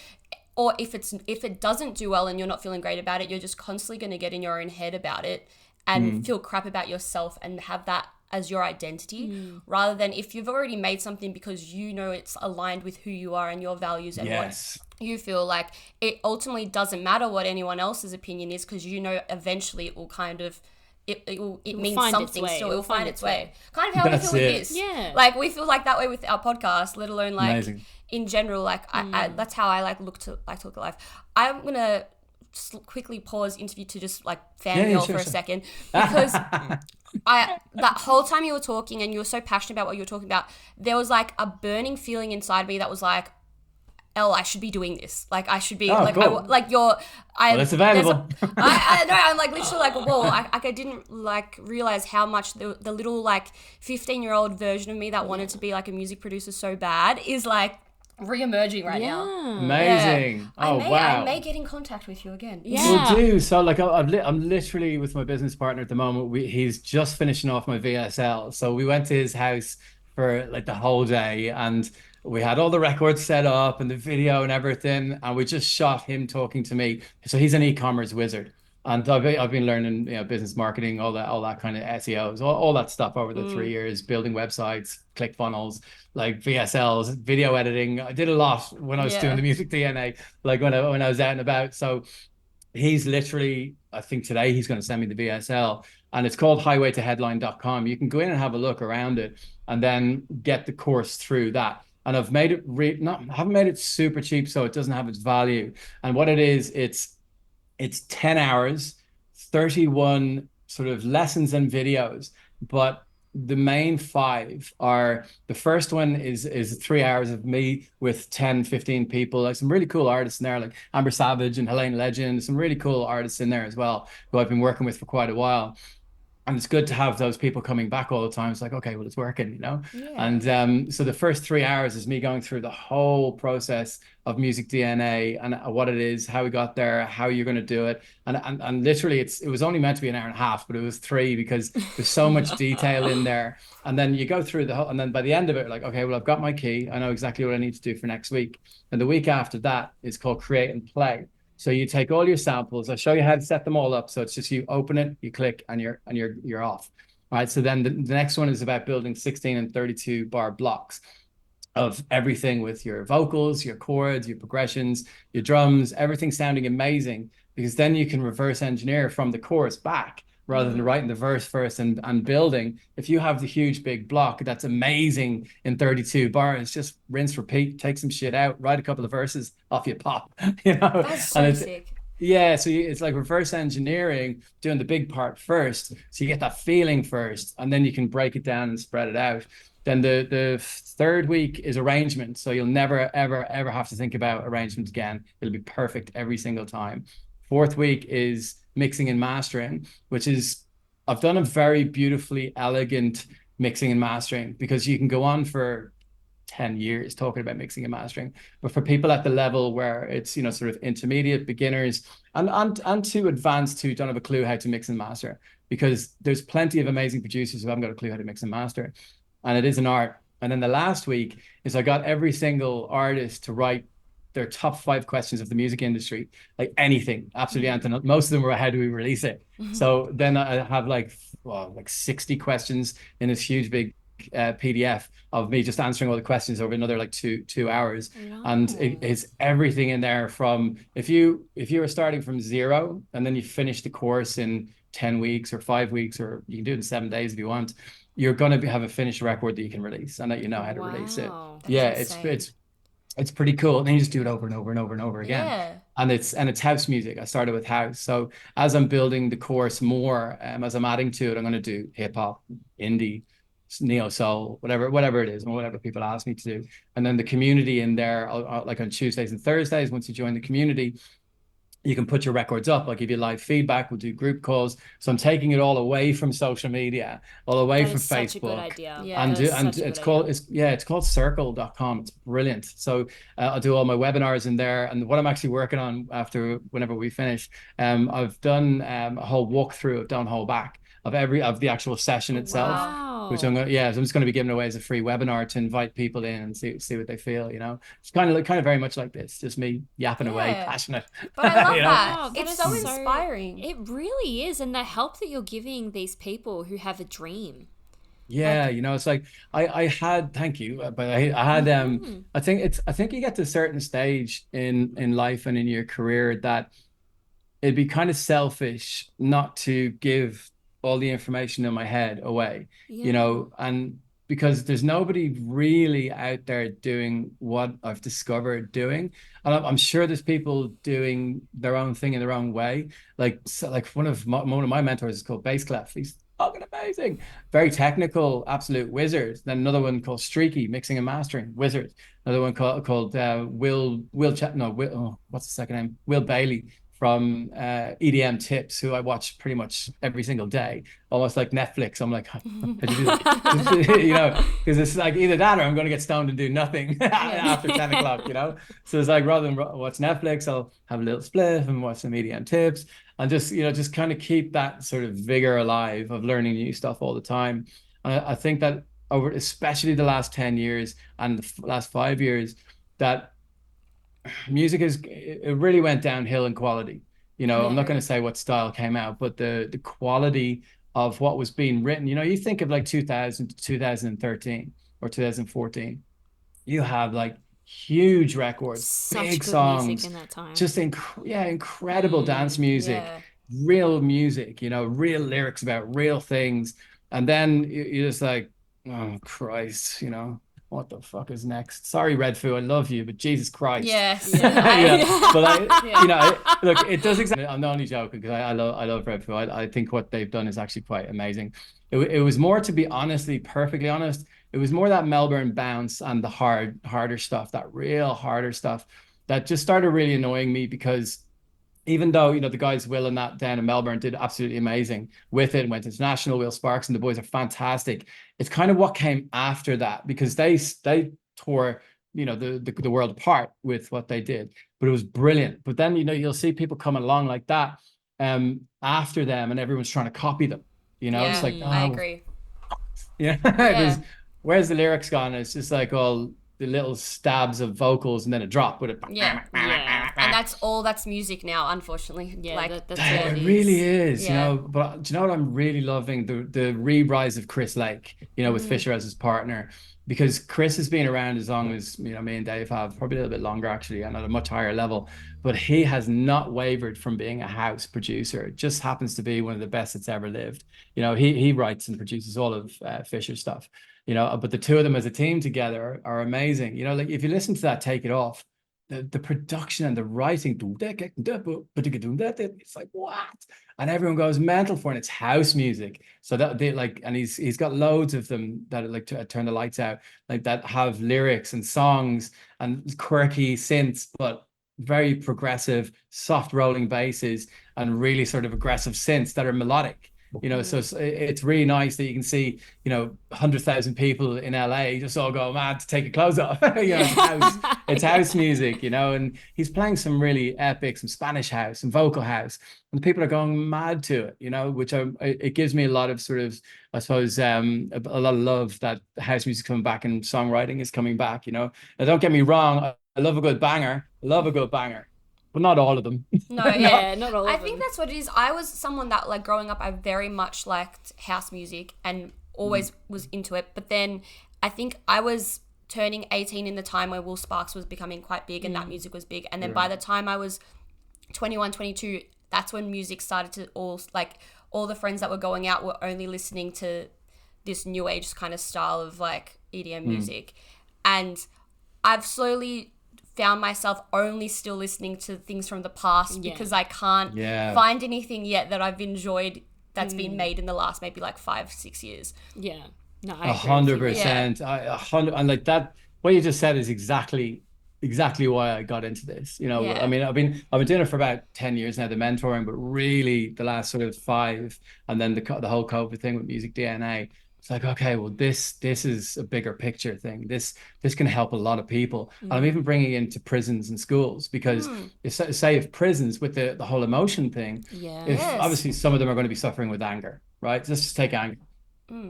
or if it doesn't do well and you're not feeling great about it, you're just constantly going to get in your own head about it and feel crap about yourself and have that as your identity, rather than if you've already made something because you know it's aligned with who you are and your values and Yes. what you feel like. It ultimately doesn't matter what anyone else's opinion is, because you know eventually it will kind of it means find its something way. still. It it will will find find its its way. Kind of how we That's feel with it. this. Yeah. Like, we feel like that way with our podcast, let alone like Amazing. in general. Like I that's how I like look at life. I'm gonna quickly pause interview to just like fangirl for a second, because that whole time you were talking and you were so passionate about what you were talking about, there was like a burning feeling inside me that was like, Elle, I should be doing this. Like, I should be cool. well, it's available. I know. I'm like literally like, whoa. I didn't like realize how much the little like 15-year-old version of me that wanted to be like a music producer so bad is like re-emerging right now. Amazing. Yeah. Wow. I may get in contact with you again. Yeah. Will do. So like I'm literally with my business partner at the moment. He's just finishing off my VSL. So we went to his house for like the whole day, and we had all the records set up and the video and everything, and we just shot him talking to me. So he's an e-commerce wizard. And I've been learning, business marketing, all that kind of SEOs, all that stuff over the 3 years, building websites, ClickFunnels, like VSLs, video editing. I did a lot when I was doing the music DNA, like when I was out and about. So he's literally, I think today he's going to send me the VSL, and it's called highwaytoheadline.com. You can go in and have a look around it and then get the course through that. And I've made it I haven't made it super cheap, so it doesn't have its value. And what it is, it's 10 hours, 31 sort of lessons and videos, but the main 5 are, the first one is 3 hours of me with 10, 15 people, like some really cool artists in there, like Amber Savage and Helene Legend, some really cool artists in there as well, who I've been working with for quite a while. And it's good to have those people coming back all the time. It's like, okay, well, it's working. And so the first 3 hours is me going through the whole process of music DNA and what it is, how we got there, how you're going to do it. And literally it was only meant to be an hour and a half, but it was 3, because there's so much detail in there. And then you go through the whole, and then by the end of it, like, okay, well, I've got my key. I know exactly what I need to do for next week. And the week after that is called Create and Play. So you take all your samples. I'll show you how to set them all up. So it's just, you open it, you click, and you're off. All right. So then the next one is about building 16 and 32 bar blocks of everything, with your vocals, your chords, your progressions, your drums, everything sounding amazing, because then you can reverse engineer from the chorus back, rather than writing the verse first and building. If you have the huge big block that's amazing in 32 bars, just rinse, repeat, take some shit out, write a couple of verses, off you pop. That's so And sick. yeah, so it's like reverse engineering, doing the big part first, so you get that feeling first, and then you can break it down and spread it out. Then the third week is arrangement, so you'll never ever ever have to think about arrangement again. It'll be perfect every single time. Fourth week is mixing and mastering, which is, I've done a very beautifully elegant mixing and mastering, because you can go on for 10 years talking about mixing and mastering, but for people at the level where it's, sort of intermediate, beginners, and to advanced, who don't have a clue how to mix and master, because there's plenty of amazing producers who haven't got a clue how to mix and master, and it is an art. And then the last week is, I got every single artist to write their top 5 questions of the music industry, like anything, absolutely anything. Most of them were, how do we release it? So then I have like 60 questions in this huge big PDF of me just answering all the questions over another like two hours. And No. it's everything in there from if you were starting from zero and then you finish the course in 10 weeks or 5 weeks, or you can do it in 7 days if you want, you're going to have a finished record that you can release and that you know how to release it. Wow. That's Yeah, insane. it's pretty cool. And then you just do it over and over and over and over again. Yeah. And it's house music. I started with house. So as I'm building the course more, as I'm adding to it, I'm going to do hip hop, indie, neo soul, whatever it is, and whatever people ask me to do. And then the community in there, like on Tuesdays and Thursdays, once you join the community, you can put your records up. I'll give you live feedback. We'll do group calls. So I'm taking it all away from social media, all away That from is such a good Facebook. idea. Yeah. And That is and such a it's good called idea. it's called circle.com. It's brilliant. So I'll do all my webinars in there. And what I'm actually working on after whenever we finish, I've done a whole walkthrough of Don't Hold Back of the actual session itself, Wow. which so I'm just going to be giving away as a free webinar to invite people in and see what they feel. It's kind of very much like this, just me yapping away, Yeah. passionate. But I love You know? that. Wow, that It's is so inspiring. It really is, and the help that you're giving these people who have a dream. Yeah, it's like I had thank you, but I had I think you get to a certain stage in life and in your career that it'd be kind of selfish not to give all the information in my head away, Yeah. and because there's nobody really out there doing what I've discovered doing. And I'm sure there's people doing their own thing in their own way. Like one of my mentors is called Bass Clef. He's fucking amazing, very technical, absolute wizard. Then another one called Streaky, mixing and mastering, wizard. Another one called what's the second name? Will Bailey from EDM Tips, who I watch pretty much every single day, almost like Netflix. I'm like, how'd you do that? Because it's like either that or I'm going to get stoned and do nothing after 10 o'clock, So it's like rather than watch Netflix, I'll have a little spliff and watch some EDM Tips and just kind of keep that sort of vigor alive of learning new stuff all the time. And I think that over, especially the last 10 years and the last 5 years, that music it really went downhill in quality. I'm not going to say what style came out, but the quality of what was being written. You think of like 2000 to 2013 or 2014, you have like huge records, Such big good music songs, in that time. just incredible dance music, Yeah. real music, real lyrics about real things. And then you're just like, oh Christ, what the fuck is next? Sorry, Red Foo, I love you, but Jesus Christ. Yes. Look, it does exactly. I'm not only joking because I love Red Foo. I think what they've done is actually quite amazing. It was more, to be perfectly honest, it was more that Melbourne bounce and the harder stuff, that real harder stuff that just started really annoying me because even though, the guys Will and that down in Melbourne did absolutely amazing with it, went international. Will Sparks and the boys are fantastic. It's kind of what came after that because they tore, the world apart with what they did, but it was brilliant. But then, you'll see people coming along like that after them and everyone's trying to copy them. It's like, I agree. Yeah. Where's the lyrics gone? It's just like all the little stabs of vocals and then a drop with it. Yeah. And that's music now, unfortunately. Yeah, that's it really is, but do you know what I'm really loving? The re-rise of Chris Lake, with Fisher as his partner, because Chris has been around as long as, me and Dave have, probably a little bit longer actually, and at a much higher level, but he has not wavered from being a house producer. It just happens to be one of the best that's ever lived. He writes and produces all of Fisher's stuff, but the two of them as a team together are amazing. Like if you listen to that Take It Off, the production and the writing, it's like what? And everyone goes mental for it. And it's house music. So that they like, and he's got loads of them that like to turn the lights out, like that have lyrics and songs and quirky synths, but very progressive, soft rolling basses and really sort of aggressive synths that are melodic. So it's really nice that you can see 100,000 people in LA just all go mad to take your clothes off. It's house music, and he's playing some really epic, some Spanish house, some vocal house, and people are going mad to it, which it gives me a lot of sort of, I suppose, a lot of love that house music coming back and songwriting is coming back. Now don't get me wrong, I love a good banger, but not all of them. No, not all of I them. think that's what it is. I was someone that, like, growing up, I very much liked house music and always was into it. But then I think I was turning 18 in the time where Will Sparks was becoming quite big and that music was big. And then by the time I was 21, 22, that's when music started to all the friends that were going out were only listening to this new age kind of style of like EDM music. And I've slowly found myself only still listening to things from the past because I can't find anything yet that I've enjoyed that's been made in the last maybe like 5-6 years. Yeah. No, I agree 100%. 100, and like that, what you just said is exactly why I got into this. You know, I mean, I've been doing it for about 10 years now, the mentoring, but really the last sort of 5, and then the whole COVID thing with Music DNA. It's like, okay, well, this is a bigger picture thing. This can help a lot of people. And I'm even bringing it into prisons and schools because if prisons with the whole emotion thing, if obviously some of them are going to be suffering with anger, right? Let's just take anger.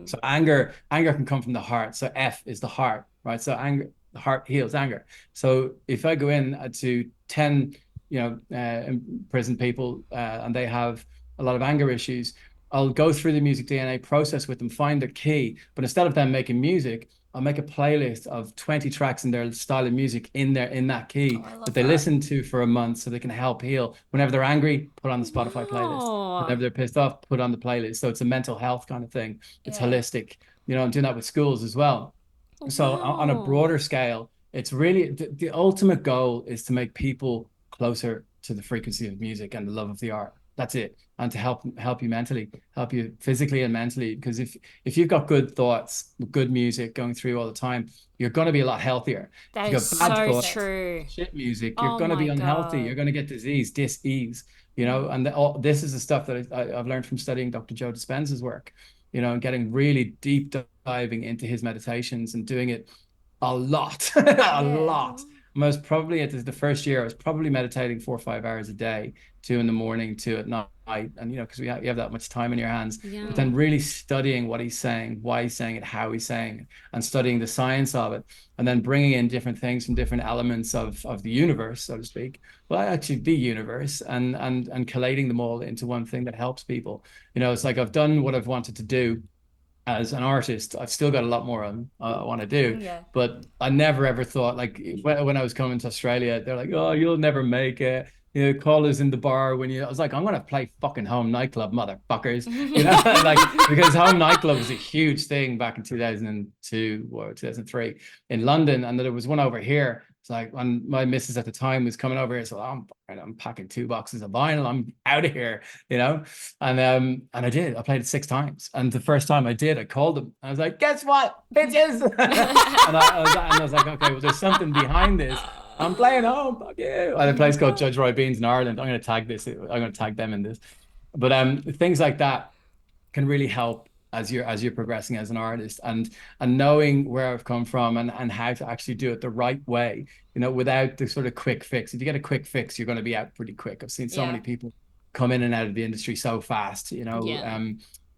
So anger can come from the heart. So F is the heart, right? So anger, the heart heals anger. So if I go in to 10, prison people and they have a lot of anger issues, I'll go through the Music DNA process with them, find their key. But instead of them making music, I'll make a playlist of 20 tracks in their style of music in that key that they listen to for a month so they can help heal. Whenever they're angry, put on the Spotify playlist. Whenever they're pissed off, put on the playlist. So it's a mental health kind of thing. It's holistic. I'm doing that with schools as well. So on a broader scale, it's really the ultimate goal is to make people closer to the frequency of music and the love of the art. That's it. And to help you mentally, help you physically and mentally. Because if you've got good thoughts, good music going through all the time, you're going to be a lot healthier. That is so true. Shit music, you're going to be unhealthy. You're going to get disease, dis-ease, and this is the stuff that I've learned from studying Dr. Joe Dispenza's work, and getting really deep diving into his meditations and doing it a lot, lot. Most probably at the first year, I was probably meditating 4 or 5 hours a day, 2 in the morning, 2 at night. And, because you have that much time in your hands, but then really studying what he's saying, why he's saying it, how he's saying it, and studying the science of it, and then bringing in different things from different elements of the universe, so to speak. Well, actually the universe and collating them all into one thing that helps people. It's like I've done what I've wanted to do. As an artist, I've still got a lot more I want to do, but I never ever thought, like when I was coming to Australia, they're like, oh, you'll never make it. Call us in the bar I was like, I'm going to play fucking Home Nightclub, motherfuckers. Like, because Home Nightclub was a huge thing back in 2002 or 2003 in London. And there was one over here. It's like when my missus at the time was coming over here, so I'm packing 2 boxes of vinyl. I'm out of here, And I did. I played it 6 times, and the first time I did, I called them. I was like, "Guess what, bitches?" and I was like, "Okay, well, there's something behind this. I'm playing home. Fuck you." At a place called Judge Roy Beans in Ireland. I'm going to tag this. I'm going to tag them in this. But things like that can really help as you're progressing as an artist, and knowing where I've come from and how to actually do it the right way, without the sort of quick fix. If you get a quick fix, you're going to be out pretty quick. I've seen so many people come in and out of the industry so fast,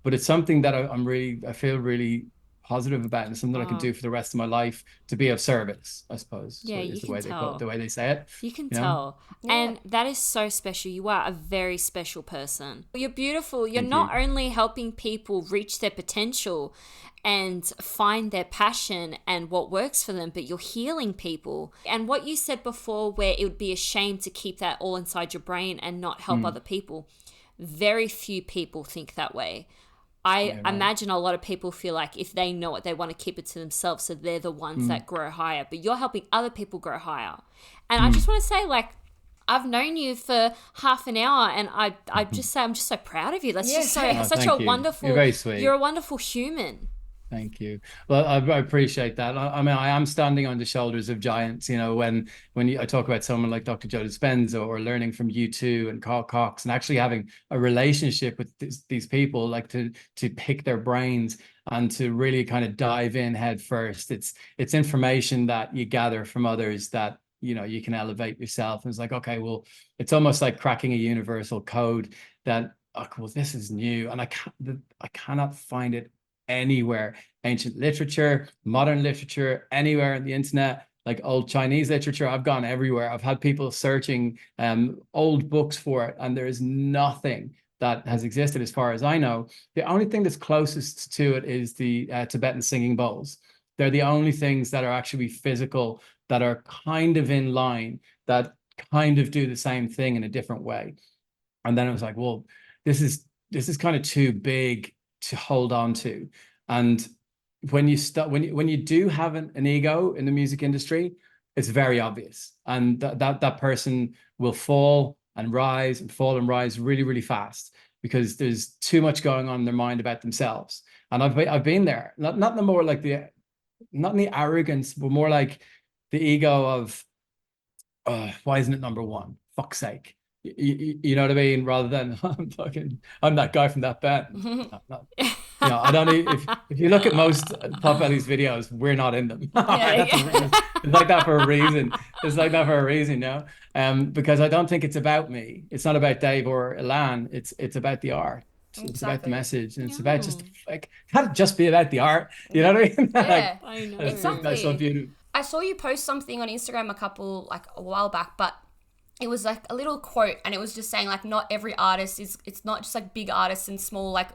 but it's something that I feel really positive about, and something that I can do for the rest of my life to be of service, I suppose. Yeah, you can tell. The way they say it. You can tell. Yeah. And that is so special. You are a very special person. You're beautiful. You're not only helping people reach their potential and find their passion and what works for them, but you're healing people. And what you said before, where it would be a shame to keep that all inside your brain and not help other people, very few people think that way. I imagine a lot of people feel like if they know it, they want to keep it to themselves, so they're the ones that grow higher. But you're helping other people grow higher. And I just want to say, like, I've known you for half an hour, and I just say I'm just so proud of you. That's just such a wonderful. You're very sweet. You're a wonderful human. Thank you. Well, I appreciate that. I mean, I am standing on the shoulders of giants, when I talk about someone like Dr. Joe Dispenza, or learning from U2 and Carl Cox, and actually having a relationship with these people, like to pick their brains and to really kind of dive in head first. It's information that you gather from others that, you can elevate yourself. And it's like, okay, well, it's almost like cracking a universal code that, well, this is new, and I cannot find it anywhere. Ancient literature, modern literature, anywhere on the internet, like old Chinese literature. I've gone everywhere. I've had people searching old books for it, and there is nothing that has existed as far as I know. The only thing that's closest to it is the Tibetan singing bowls. They're the only things that are actually physical, that are kind of in line, that kind of do the same thing in a different way. And then it was like, well, this is kind of too big to hold on to. And when you do have an ego in the music industry, it's very obvious, and that person will fall and rise and fall and rise really, really fast, because there's too much going on in their mind about themselves. And I've been there, not the more like not in the arrogance, but more like the ego of, why isn't it number one? Fuck's sake. You know what I mean? Rather than I'm that guy from that band. I don't need, if you look at most Potbelleez videos, we're not in them. It's like that for a reason. It's like that for a reason, because I don't think it's about me. It's not about Dave or Ilan. It's about the art. It's about the message, and it's about just like, can't just be about the art. You know what I mean? Yeah, I know. Exactly. That's so beautiful. I saw you post something on Instagram a while back, but it was like a little quote, and it was just saying like, not every artist it's not just like big artists and small like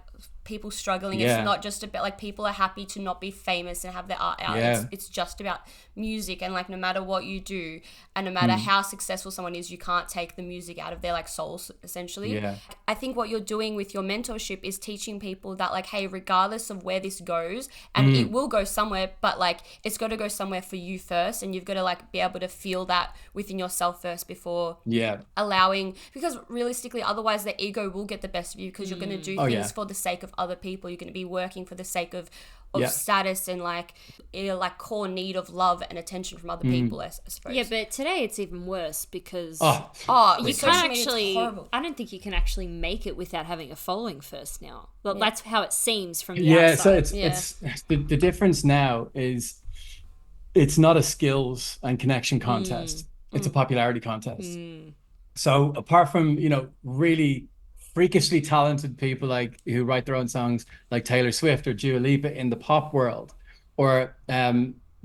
people struggling. Yeah. It's not just about like people are happy to not be famous and have their art out. Yeah. It's just about music, and like no matter what you do and no matter how successful someone is, you can't take the music out of their like souls essentially. Yeah. I think what you're doing with your mentorship is teaching people that like, hey, regardless of where this goes, and it will go somewhere, but like it's got to go somewhere for you first, and you've got to like be able to feel that within yourself first before allowing, because realistically otherwise the ego will get the best of you, because you're going to do things for the sake of other people. You're going to be working for the sake of status and like core need of love and attention from other people, I suppose. Yeah, but today it's even worse, because you can't actually, I don't think you can actually make it without having a following first now. Well, that's how it seems from the outside. So it's the difference now is, it's not a skills and connection contest. It's a popularity contest. So apart from, really freakishly talented people like who write their own songs, like Taylor Swift or Dua Lipa in the pop world, or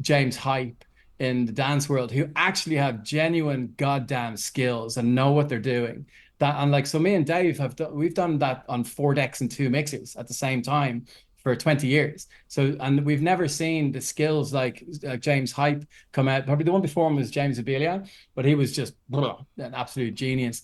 James Hype in the dance world, who actually have genuine goddamn skills and know what they're doing. So me and Dave we've done that on 4 decks and 2 mixers at the same time for 20 years. So, and we've never seen the skills like James Hype come out. Probably the one before him was James Abelia, but he was just an absolute genius.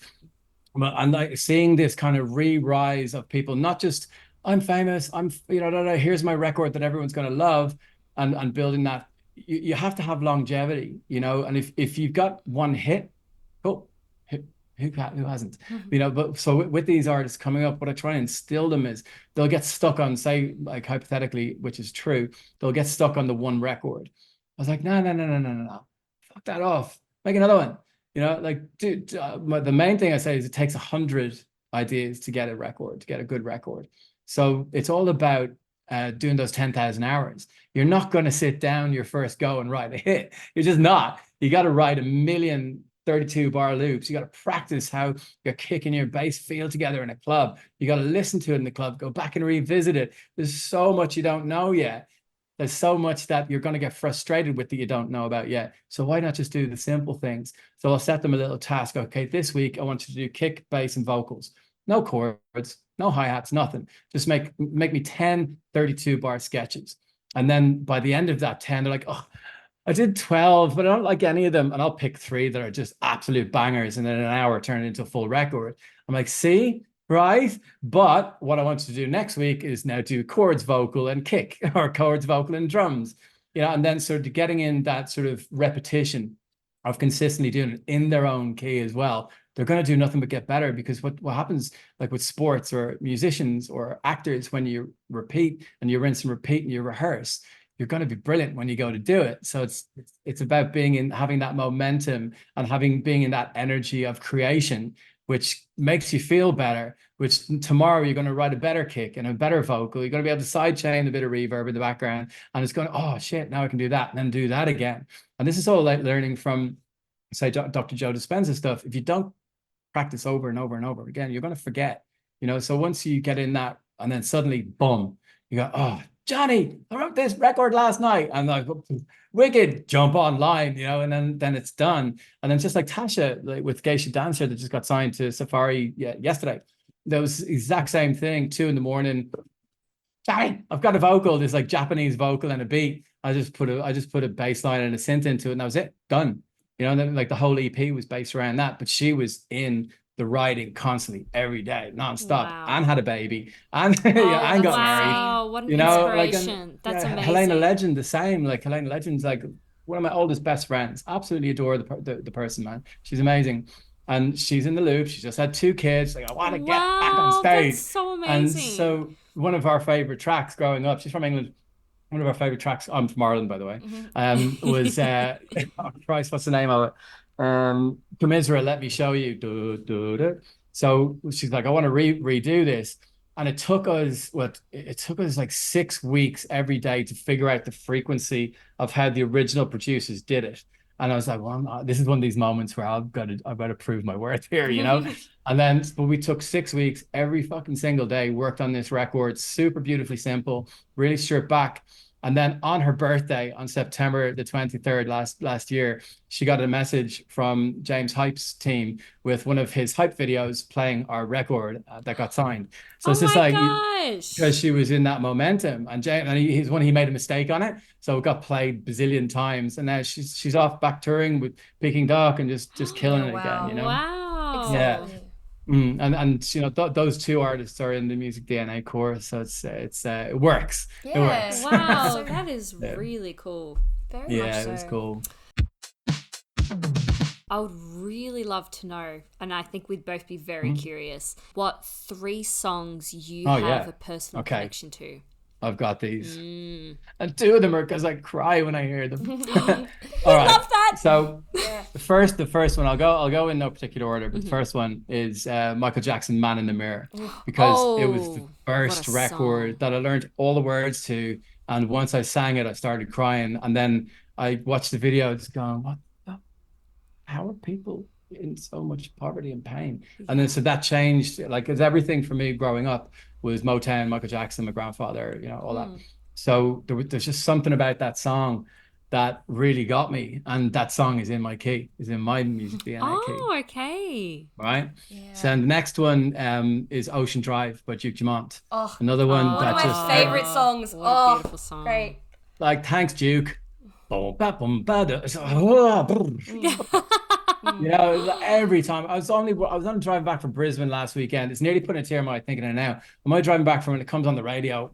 And like seeing this kind of re-rise of people, not just I'm famous, here's my record that everyone's going to love, and building that. You have to have longevity, and if you've got one hit, cool. Who hasn't? But so with these artists coming up, what I try and instill them is, they'll get stuck on, say, like hypothetically, which is true, they'll get stuck on the one record. I was like, no, fuck that off, make another one. Dude, the main thing I say is it takes 100 ideas to get a record, to get a good record. So it's all about doing those 10,000 hours. You're not going to sit down your first go and write a hit. You're just not. You got to write 1,000,000 32-bar loops. You got to practice how your kick and your bass feel together in a club. You got to listen to it in the club, go back and revisit it. There's so much you don't know yet. There's so much that you're going to get frustrated with that you don't know about yet. So why not just do the simple things? So I'll set them a little task. Okay, this week I want you to do kick, bass, and vocals. No chords, no hi-hats, nothing. Just make me 10 32-bar sketches. And then by the end of that 10, they're like, oh, I did 12, but I don't like any of them. And I'll pick 3 that are just absolute bangers, and then in an hour turn it into a full record. I'm like, see? Right? But what I want to do next week is now do chords, vocal, and kick, or chords, vocal, and drums. And then sort of getting in that sort of repetition of consistently doing it in their own key as well. They're going to do nothing but get better, because what happens, like with sports or musicians or actors, when you repeat and you rinse and repeat and you rehearse, you're going to be brilliant when you go to do it. So it's about having that momentum and being in that energy of creation, which makes you feel better, which tomorrow you're going to write a better kick and a better vocal. You're going to be able to sidechain a bit of reverb in the background, and it's going, oh shit, now I can do that, and then do that again. And this is all like learning from, say, Dr. Joe Dispenza stuff. If you don't practice over and over and over again, you're going to forget, so once you get in that, and then suddenly, boom, you go, oh, Johnny, I wrote this record last night. I'm like, wicked, jump online, and then it's done. And then just like Tasha, like with Geisha Dancer, that just got signed to Safari yesterday. there was the exact same thing, 2 a.m. Sorry, I've got a vocal, this like Japanese vocal and a beat. I just put a bass line and a synth into it, and that was it. Done. You know, and then like the whole EP was based around that. But she was in the writing constantly every day, nonstop, Wow. and had a baby, and Oh, and got married. Wow, what an You know, like, inspiration. That's amazing. Helena Legend, the same. Like Helena Legend's like one of my oldest best friends. Absolutely adore the person, man. She's amazing. And she's in the loop. She's just had 2 kids. Like, I want to get back on stage. That's so amazing. And so one of our favorite tracks growing up, she's from England. One of our favorite tracks, I'm from Ireland, by the way, was oh Christ, what's the name of it? Commiserate, Let Me Show You. So she's like, I want to redo this. And it took us like 6 weeks every day to figure out the frequency of how the original producers did it. And I was like, well, this is one of these moments where I've got to prove my worth here, you know? But we took 6 weeks, every fucking single day, worked on this record, super beautifully simple, really stripped back. And then on her birthday, on September the 23rd last year, she got a message from James Hype's team with one of his Hype videos playing our record that got signed. So it's just like, because she was in that momentum, and James, and he made a mistake on it, so it got played bazillion times, and now she's off back touring with Peking Duck and just killing it again, you know? Wow. Yeah. And you know, those 2 artists are in the Music DNA course, so it works. Yeah. It works. Wow, so that is really cool. Very much so. It was cool. I would really love to know, and I think we'd both be very curious, what 3 songs you have a personal connection to. I've got these, and 2 of them are because I cry when I hear them. All right. Love that. So the first one, I'll go in no particular order, but the first one is Michael Jackson, "Man in the Mirror," because it was the first record that I learned all the words to, and once I sang it, I started crying, and then I watched the video, just going, what? How are people in so much poverty and pain? And then so that changed, like, it's everything for me growing up was Motown, Michael Jackson, my grandfather, you know, all that. So there's just something about that song that really got me, and that song is in my key, is in my Music DNA key. Oh, okay. Right. Yeah. So the next one is Ocean Drive by Duke Dumont. Oh, another one one of my favorite songs. What a beautiful song. Great. Like, thanks, Duke. You know, every time I was on driving back from Brisbane last weekend. It's nearly putting a tear in my eye thinking of it now. Am I driving back from when it comes on the radio?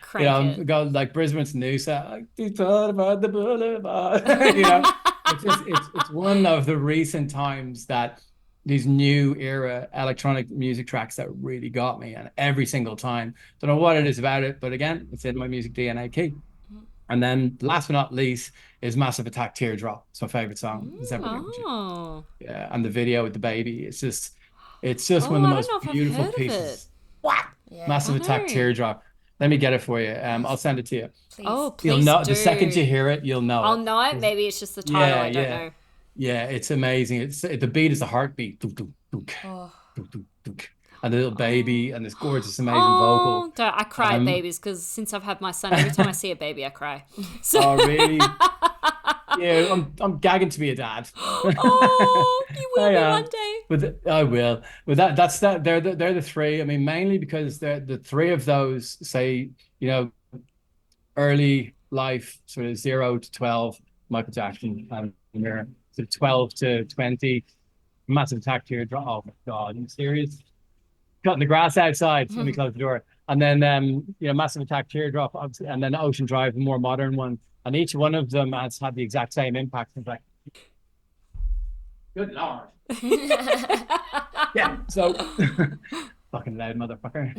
Crank go like Brisbane to Noosa, like, you thought about the boulevard. You know, it's one of the recent times that these new era electronic music tracks that really got me, and every single time, don't know what it is about it, but again, it's in my Music DNA key. And then last but not least is Massive Attack, Teardrop. It's my favorite song. Yeah, and the video with the baby. It's just one of the most beautiful pieces. What? Yeah, Massive Attack, Teardrop. Let me get it for you. I'll send it to you. Please. Oh, please You'll know do. the second you hear it. You'll know. I'll know it. Maybe it's just the title. I don't know. Yeah, it's amazing. The beat is a heartbeat. And the little baby and this gorgeous, amazing vocal. I cry at babies because since I've had my son, every time I see a baby, I cry. So. Oh, really? Yeah, I'm gagging to be a dad. Oh, you will be one day. But I will. But that's that. They're the 3. I mean, mainly because they're the 3 of those. Say, you know, early life, sort of 0 to 12, Michael Jackson, and sort of 12 to 20, Massive Attack, Teardrop. Oh my God, are you serious? Cutting the grass outside. Let me close the door. And then you know, Massive Attack, Teardrop, obviously, and then Ocean Drive, a more modern one. And each one of them has had the exact same impact. It's like, good Lord. Yeah. So, fucking loud motherfucker.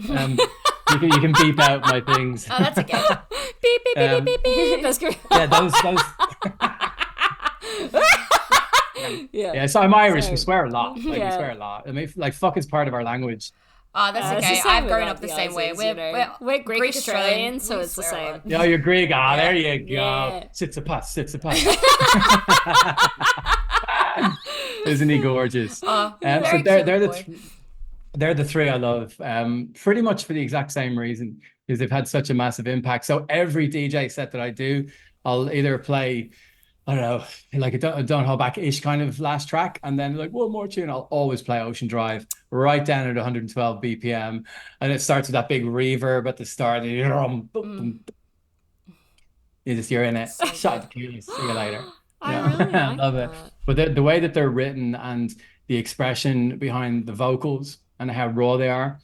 You can beep out my things. Oh, that's okay. Beep beep beep beep beep. That's great. Yeah, those. Yeah. So I'm Irish. We swear a lot. Like, we swear a lot. I mean, like, fuck is part of our language. Oh, that's okay. I've grown up the same way. We're Greek Australian, so it's the same. Yeah, you're Greek. Ah, there you go. Sits a pass. Isn't he gorgeous? So they're the 3 I love. Pretty much for the exact same reason, because they've had such a massive impact. So every DJ set that I do, I'll either play I don't know, like a don't hold back-ish kind of last track, and then like one more tune, I'll always play Ocean Drive right down at 112 BPM, and it starts with that big reverb at the start. You're in it. So Shut good. the keys. See you later. I Yeah, really I like love it. that. But the way that they're written and the expression behind the vocals and how raw they are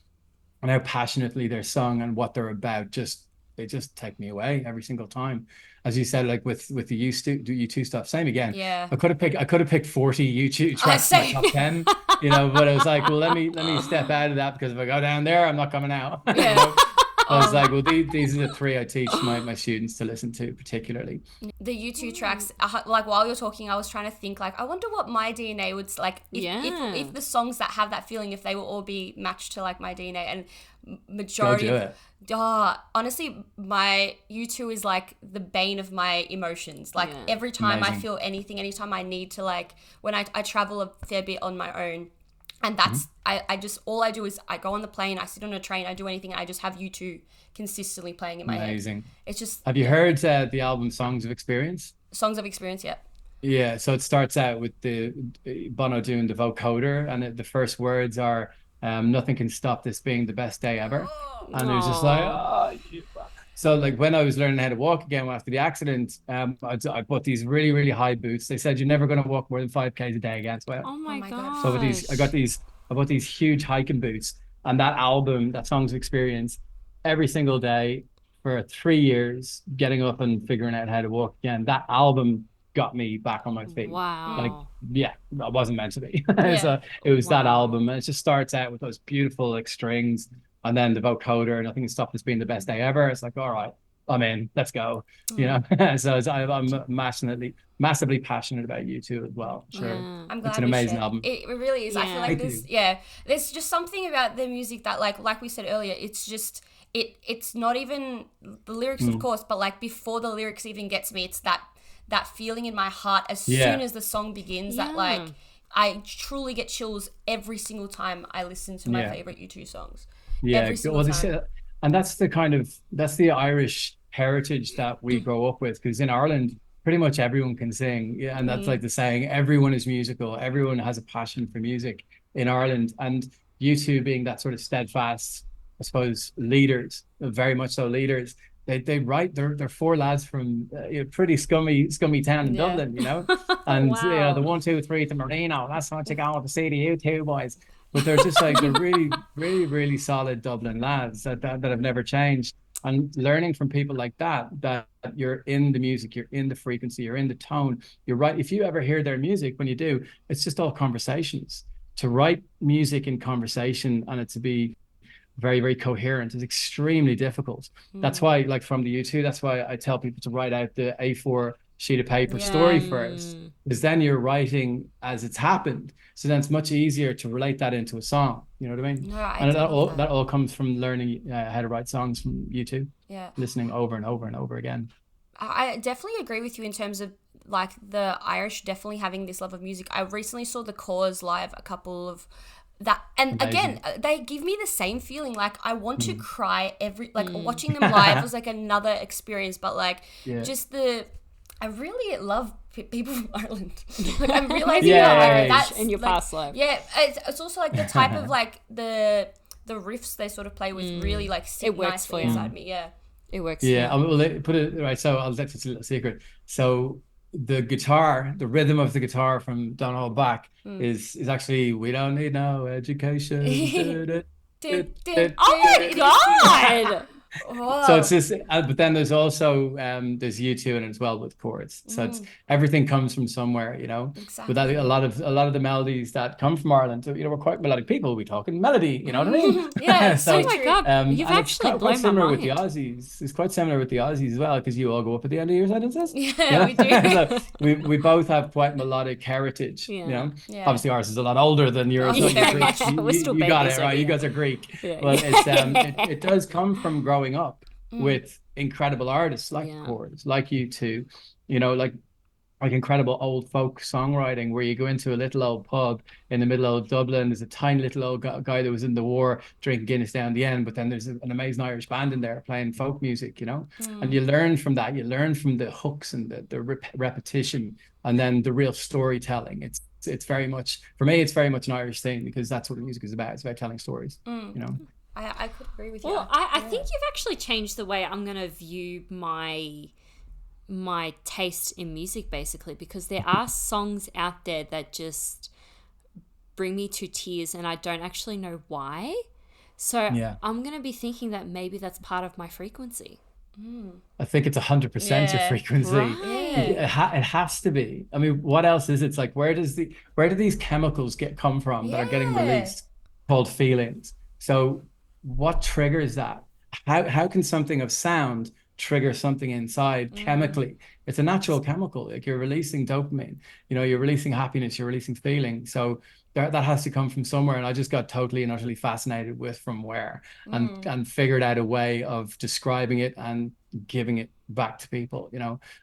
and how passionately they're sung and what they're about, just they just take me away every single time. As you said, like with the U2 stuff, same again. Yeah. I could have picked 40 YouTube I tracks in my say. top 10, but I was like, well, let me step out of that, because if I go down there, I'm not coming out. Yeah. I was like, well, these are the three I teach my students to listen to particularly. The U2 tracks, like while you're talking, I was trying to think, like, I wonder what my DNA would like if the songs that have that feeling, if they will all be matched to like my DNA. And majority Go do of it. honestly, my U2 is like the bane of my emotions. Like every time I Amazing. feel anything, anytime I need to, like when I travel a fair bit on my own. And that's, I just, all I do is I go on the plane, I sit on a train, I do anything, I just have U2 consistently playing in my head. Amazing. It's just Have you heard the album Songs of Experience? songs of experience, yeah. Yeah, so it starts out with the Bono doing the vocoder, and the first words are, "Nothing can stop this being the best day ever," and it was just like, oh. So like when I was learning how to walk again after the accident, I bought these really really high boots. They said you're never going to walk more than 5Ks a day again. So Oh my my god. so with these, I bought these huge hiking boots, and that album, that Songs of Experience, every single day for 3 years, getting up and figuring out how to walk again. That album got me back on my feet. Like, Wow. yeah, I wasn't meant to be. Yeah. So it was that Wow. album, and it just starts out with those beautiful like strings, and then the vocoder, "Nothing can stop this being the best day ever." It's like, all right, I'm in. Let's go. So I'm massively passionate about U2 as well. Sure, Yeah. I'm glad it's an we amazing shared. album. It really is. I feel Yeah. like Thank there's just something about the music that like we said earlier, it's just it's not even the lyrics, of course, but like before the lyrics even get to me, it's that feeling in my heart as soon as the song begins, that like I truly get chills every single time I listen to my favorite U2 songs. Yeah, Every single time. And that's the Irish heritage that we grow up with, because in Ireland, pretty much everyone can sing. Yeah, and that's like the saying, everyone is musical, everyone has a passion for music in Ireland. And U2 being that sort of steadfast, I suppose, leaders, very much so leaders. They write, they're four lads from a pretty scummy town in Dublin, and Wow. the 1, 2, 3 to Marino. That's what you got to see the U2 boys. But they're just like, they're really, really, really solid Dublin lads that have never changed. And learning from people like that you're in the music, you're in the frequency, you're in the tone, you're right. If you ever hear their music, when you do, it's just all conversations. To write music in conversation and it to be very, very coherent is extremely difficult. That's why, like from the U2, that's why I tell people to write out the A4 sheet of paper story first, because then you're writing as it's happened. So then it's much easier to relate that into a song. You know what I mean? No, I And do love that all comes from learning how to write songs from U2, Yeah. listening over and over and over again. I definitely agree with you in terms of like the Irish definitely having this love of music. I recently saw the Cause live, a couple of that, and Amazing. again they give me the same feeling. Like I want to cry every, like watching them live was like another experience, but like just I really love people from Ireland. Like I'm realizing that's in your like, past life. Yeah, it's also like the type of like the riffs they sort of play with really like sit It works nicely for you. inside me. Yeah. It works. Yeah, I will put it right. So I'll let you a little secret. So the guitar, the rhythm of the guitar from Don't Hold Back is actually, "We don't need no education." Oh my god! Whoa. So it's just, but then there's also there's U2 in it as well with chords. So it's everything comes from somewhere, Exactly. But that, a lot of the melodies that come from Ireland, we're quite melodic people. We talk in melody, you know what I mean? Yeah, So, Oh my god! You've and it's actually quite blown my similar with mind. the Aussies. It's quite similar with the Aussies as well, because you all go up at the end of your sentences. Yeah, we do. So we both have quite melodic heritage. Yeah. Yeah. Obviously ours is a lot older than yours. Yeah, So very you're much. Greek. We're still You got babies it right. over You here. guys are Greek. Yeah. But it does come from growing up with incredible artists like Chords, like U2, like like incredible old folk songwriting where you go into a little old pub in the middle of Dublin. There's a tiny little old guy that was in the war drinking Guinness down the end, but then there's an amazing Irish band in there playing folk music, and you learn from that. You learn from the hooks and the repetition, and then the real storytelling. It's very much, for me, it's very much an Irish thing because that's what music is about. It's about telling stories, I could agree with you. Well, I think you've actually changed the way I'm going to view my taste in music, basically, because there are songs out there that just bring me to tears and I don't actually know why. So Yeah. I'm going to be thinking that maybe that's part of my frequency. I think it's 100% your frequency. Right. It has to be. I mean, what else is it? It's like, where do these chemicals come from that are getting released called feelings? So what triggers that? How can something of sound trigger something inside chemically? It's a natural chemical. Like, you're releasing dopamine, you're releasing happiness, you're releasing feeling. So that has to come from somewhere. And I just got totally and utterly fascinated with from where, and figured out a way of describing it and giving it back to people,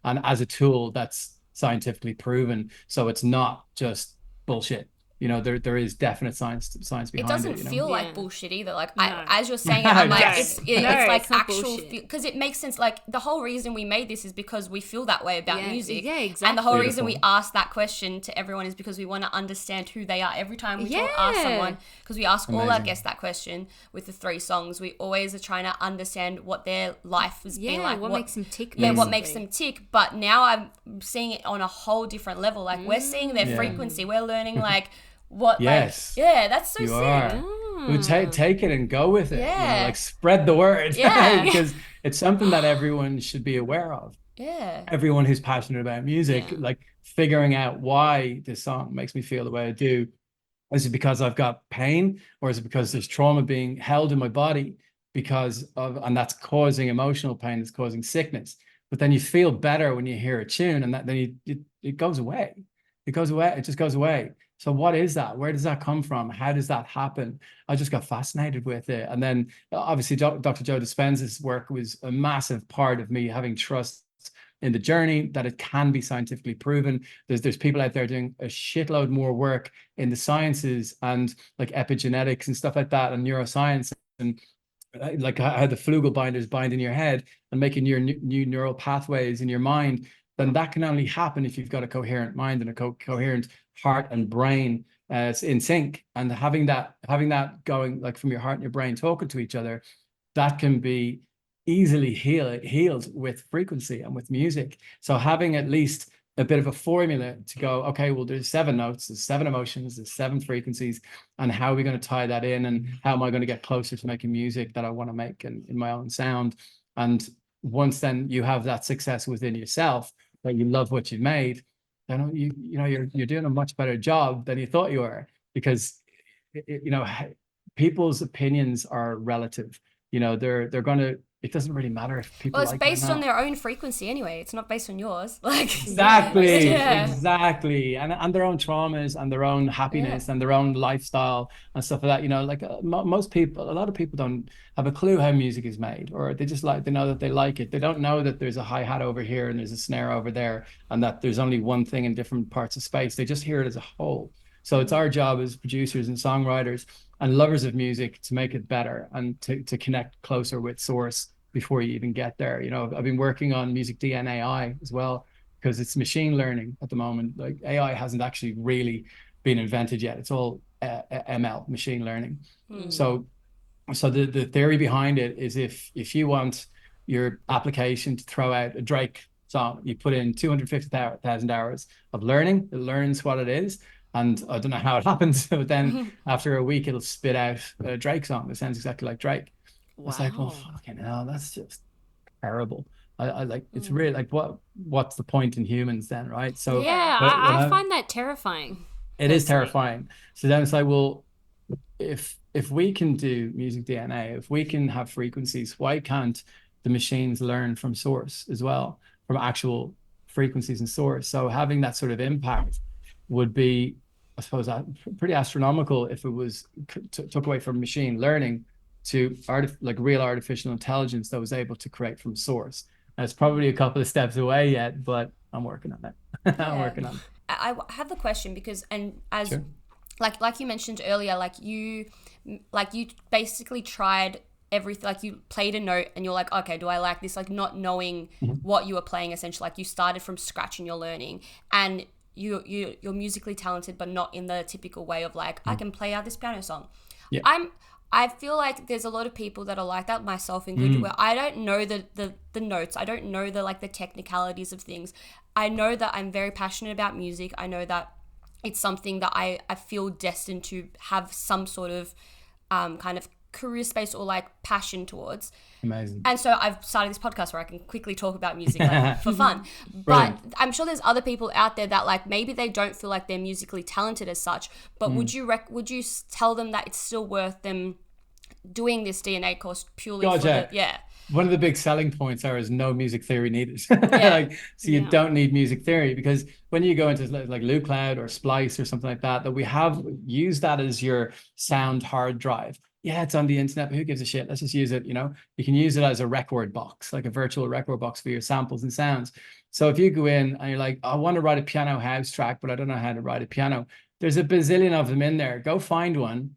and as a tool that's scientifically proven. So it's not just bullshit. There is definite science behind it. It doesn't feel Yeah. like bullshit either. Like, No. as you're saying it, I'm like, No. it's No, like it's not actual bullshit. because it makes sense. Like, the whole reason we made this is because we feel that way about music. Yeah, And the whole exactly. reason we Beautiful. ask that question to everyone is because we want to understand who they are. Every time we ask someone, because we ask all our Amazing. guests that question with the 3 songs, we always are trying to understand what their life has been like. what makes them tick. Yeah, what basically. makes them tick. But now I'm seeing it on a whole different level. Like, we're seeing their frequency. We're learning, like, what, Yes. that's so You sick. are. Well, take it and go with it. Yeah. Like, spread the word. Yeah. Because it's something that everyone should be aware of. Yeah. Everyone who's passionate about music, Yeah. like figuring out why this song makes me feel the way I do. Is it because I've got pain, or is it because there's trauma being held in my body and that's causing emotional pain, it's causing sickness. But then you feel better when you hear a tune, and it goes away. It goes away. It just goes away. So what is that? Where does that come from? How does that happen? I just got fascinated with it. And then obviously Dr. Joe Dispenza's work was a massive part of me having trust in the journey, that it can be scientifically proven. There's people out there doing a shitload more work in the sciences and like epigenetics and stuff like that, and neuroscience, and like how the flugel binders bind in your head and making your new neural pathways in your mind. Then that can only happen if you've got a coherent mind and a coherent heart and brain in sync. And having that going, like, from your heart and your brain talking to each other, that can be easily healed with frequency and with music. So having at least a bit of a formula to go, okay, well, there's 7 notes, there's 7 emotions, there's 7 frequencies, and how are we going to tie that in, and how am I going to get closer to making music that I want to make in my own sound? And once then you have that success within yourself, that you love what you've made, then you're doing a much better job than you thought you were, because people's opinions are relative. They're going to, it doesn't really matter if people Well, it's like it or based on not. their own frequency anyway. It's not based on yours. Like, Exactly. Yeah. Exactly. And their own traumas and their own happiness and their own lifestyle and stuff like that. Like, most people, a lot of people don't have a clue how music is made, or they just they know that they like it. They don't know that there's a hi-hat over here and there's a snare over there, and that there's only one thing in different parts of space. They just hear it as a whole. So it's our job as producers and songwriters and lovers of music to make it better, and to connect closer with source before you even get there. I've been working on music DNA as well, because it's machine learning at the moment. Like, AI hasn't actually really been invented yet. It's all ML, machine learning. So the theory behind it is, if you want your application to throw out a Drake song, you put in 250,000 hours of learning. It learns what it is. And I don't know how it happens, but then after a week, it'll spit out a Drake song that sounds exactly like Drake. Wow. It's like, well, fucking hell, that's just terrible. I like, it's really like, what's the point in humans then, right? So Yeah, I find that terrifying. it is terrifying. So then it's like, well, if we can do music DNA, if we can have frequencies, why can't the machines learn from source as well, from actual frequencies and source? So having that sort of impact would be, I suppose, pretty astronomical if it was took away from machine learning to real artificial intelligence that was able to create from source. And it's probably a couple of steps away yet, but I'm working on it. I'm Yeah. working on it. I have the question because, and as Sure. like you mentioned earlier, like you basically tried everything, like you played a note and you're like, okay, do I like this? Like not knowing what you were playing, essentially. Like you started from scratch and you're learning, and you're musically talented, but not in the typical way of like, I can play out this piano song. Yeah. I feel like there's a lot of people that are like that, myself included, where I don't know the notes. I don't know the technicalities of things. I know that I'm very passionate about music. I know that it's something that I feel destined to have some sort of kind of career space or like passion towards. Amazing. And so I've started this podcast where I can quickly talk about music like, for fun. But Brilliant. I'm sure there's other people out there that like maybe they don't feel like they're musically talented as such. But would you tell them that it's still worth them doing this DNA course purely for the One of the big selling points is no music theory needed. Like, so you don't need music theory, because when you go into like Loop Cloud or Splice or something like that we have used that as your sound hard drive. Yeah, it's on the internet, but who gives a shit? Let's just use it. You can use it as a record box, like a virtual record box for your samples and sounds. So if you go in and you're like, I want to write a piano house track, but I don't know how to write a piano, there's a bazillion of them in there. Go find one.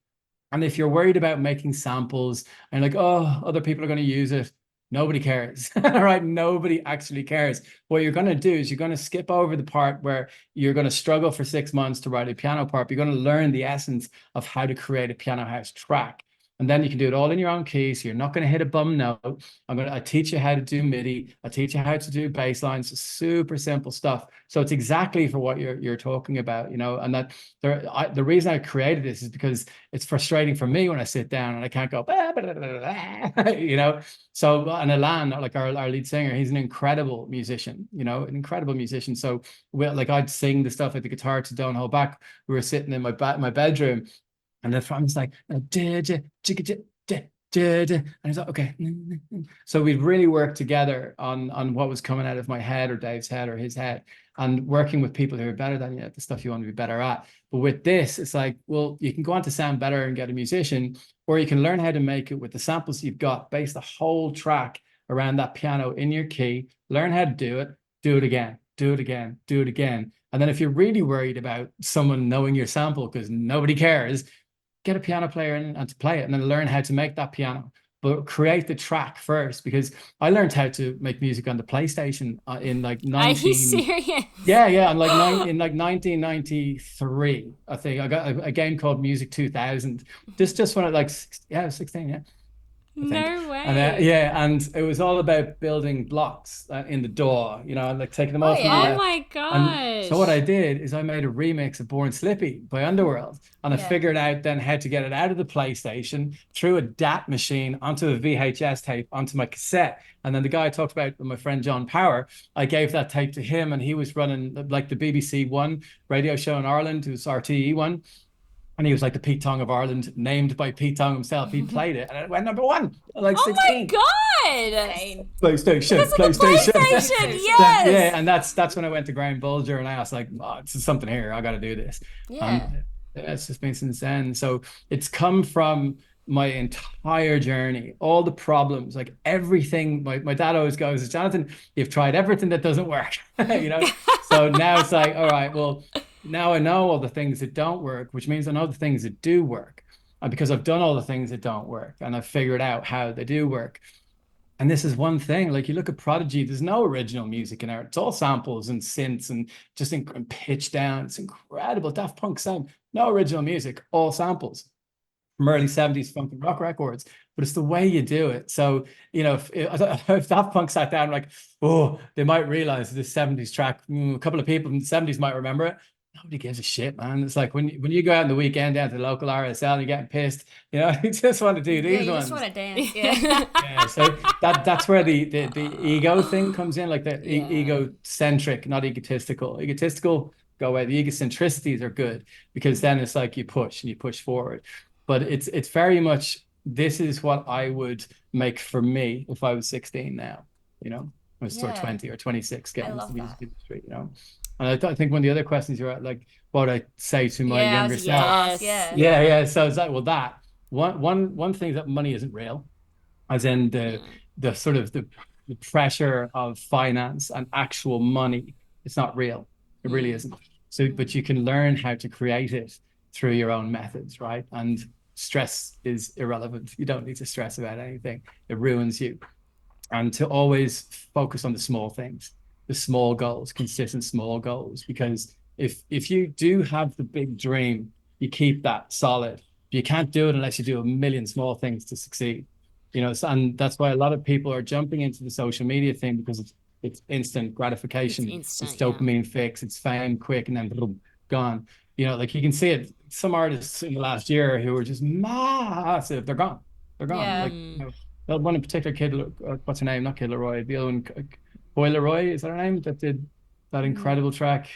And if you're worried about making samples and like, oh, other people are going to use it, nobody cares. Right? Nobody actually cares. What you're going to do is you're going to skip over the part where you're going to struggle for 6 months to write a piano part. You're going to learn the essence of how to create a piano house track. And then you can do it all in your own key. So you're not going to hit a bum note. I teach you how to do MIDI. I teach you how to do bass lines, super simple stuff. So it's exactly for what you're talking about, and that the reason I created this is because it's frustrating for me when I sit down and I can't go, blah, blah, blah, blah, blah. So, and Alan, like our lead singer, he's an incredible musician, an incredible musician. So I'd sing the stuff at the guitar to Don't Hold Back. We were sitting in my bedroom, and the front like, and he's like, okay. So we'd really worked together on what was coming out of my head or Dave's head or his head, and working with people who are better than you at the stuff you want to be better at. But with this, it's like, well, you can go on to sound better and get a musician, or you can learn how to make it with the samples you've got, base the whole track around that piano in your key, learn how to do it again, do it again, do it again. And then if you're really worried about someone knowing your sample because nobody cares, get a piano player in and to play it, and then learn how to make that piano. But create the track first, because I learned how to make music on the PlayStation in like 19... Are you serious? Yeah, in like 1993, I think. I got a game called Music 2000. Just when I 16, yeah. No way. And it was all about building blocks in the DAW, like taking them off. Oh my gosh. And so what I did is I made a remix of Born Slippy by Underworld, and I figured out then how to get it out of the PlayStation, through a DAT machine, onto a VHS tape, onto my cassette. And then the guy I talked about, my friend John Power, I gave that tape to him, and he was running like the BBC One radio show in Ireland, it was RTE One. And he was like the Pete Tong of Ireland, named by Pete Tong himself. He played it, and it went #1, like 16. Oh my god! PlayStation, yes. Yeah, and that's when I went to Graham Bulger, and I was like, oh, there's something here. I got to do this. Yeah. It's just been since then. So it's come from my entire journey, all the problems, like everything. My dad always goes, Jonathan, you've tried everything that doesn't work, So now it's like, all right, well, now I know all the things that don't work, which means I know the things that do work. And because I've done all the things that don't work, and I've figured out how they do work. And this is one thing, like you look at Prodigy, there's no original music in there. It's all samples and synths and just pitch down. It's incredible. Daft Punk sound, no original music, all samples from early 70s funk and rock records. But it's the way you do it. So, if Daft Punk sat down like, oh, they might realize this 70s track, a couple of people in the 70s might remember it. Nobody gives a shit, man. It's like when you go out on the weekend down to the local RSL and you're getting pissed, you just want to do these ones. You just want to dance. Yeah. So that's where the ego thing comes in, like the egocentric, not egotistical. Egotistical, go away. The egocentricities are good, because then it's like you push forward. But it's very much, this is what I would make for me if I was 16 now, I was still 20 or 26 getting into the music industry, And I think one of the other questions you're at, like, what would I say to my younger self? Yeah. So it's like, well, that one thing, that money isn't real, as in the sort of the pressure of finance and actual money It's not real. It really isn't. So, but you can learn how to create it through your own methods, right? And stress is irrelevant. You don't need to stress about anything. It ruins you. And to always focus on the small things, the small goals, consistent small goals. Because if you do have the big dream, you keep that solid. You can't do it unless you do a million small things to succeed. And that's why a lot of people are jumping into the social media thing, because it's instant gratification. It's dopamine fix. It's fame quick, and then boom, gone. Like you can see it. Some artists in the last year who were just massive, they're gone. They're gone. Yeah. Like one in particular, Kid, what's her name? Not Kid Leroy. The other one, Boy Leroy, is that her name? That did that incredible track.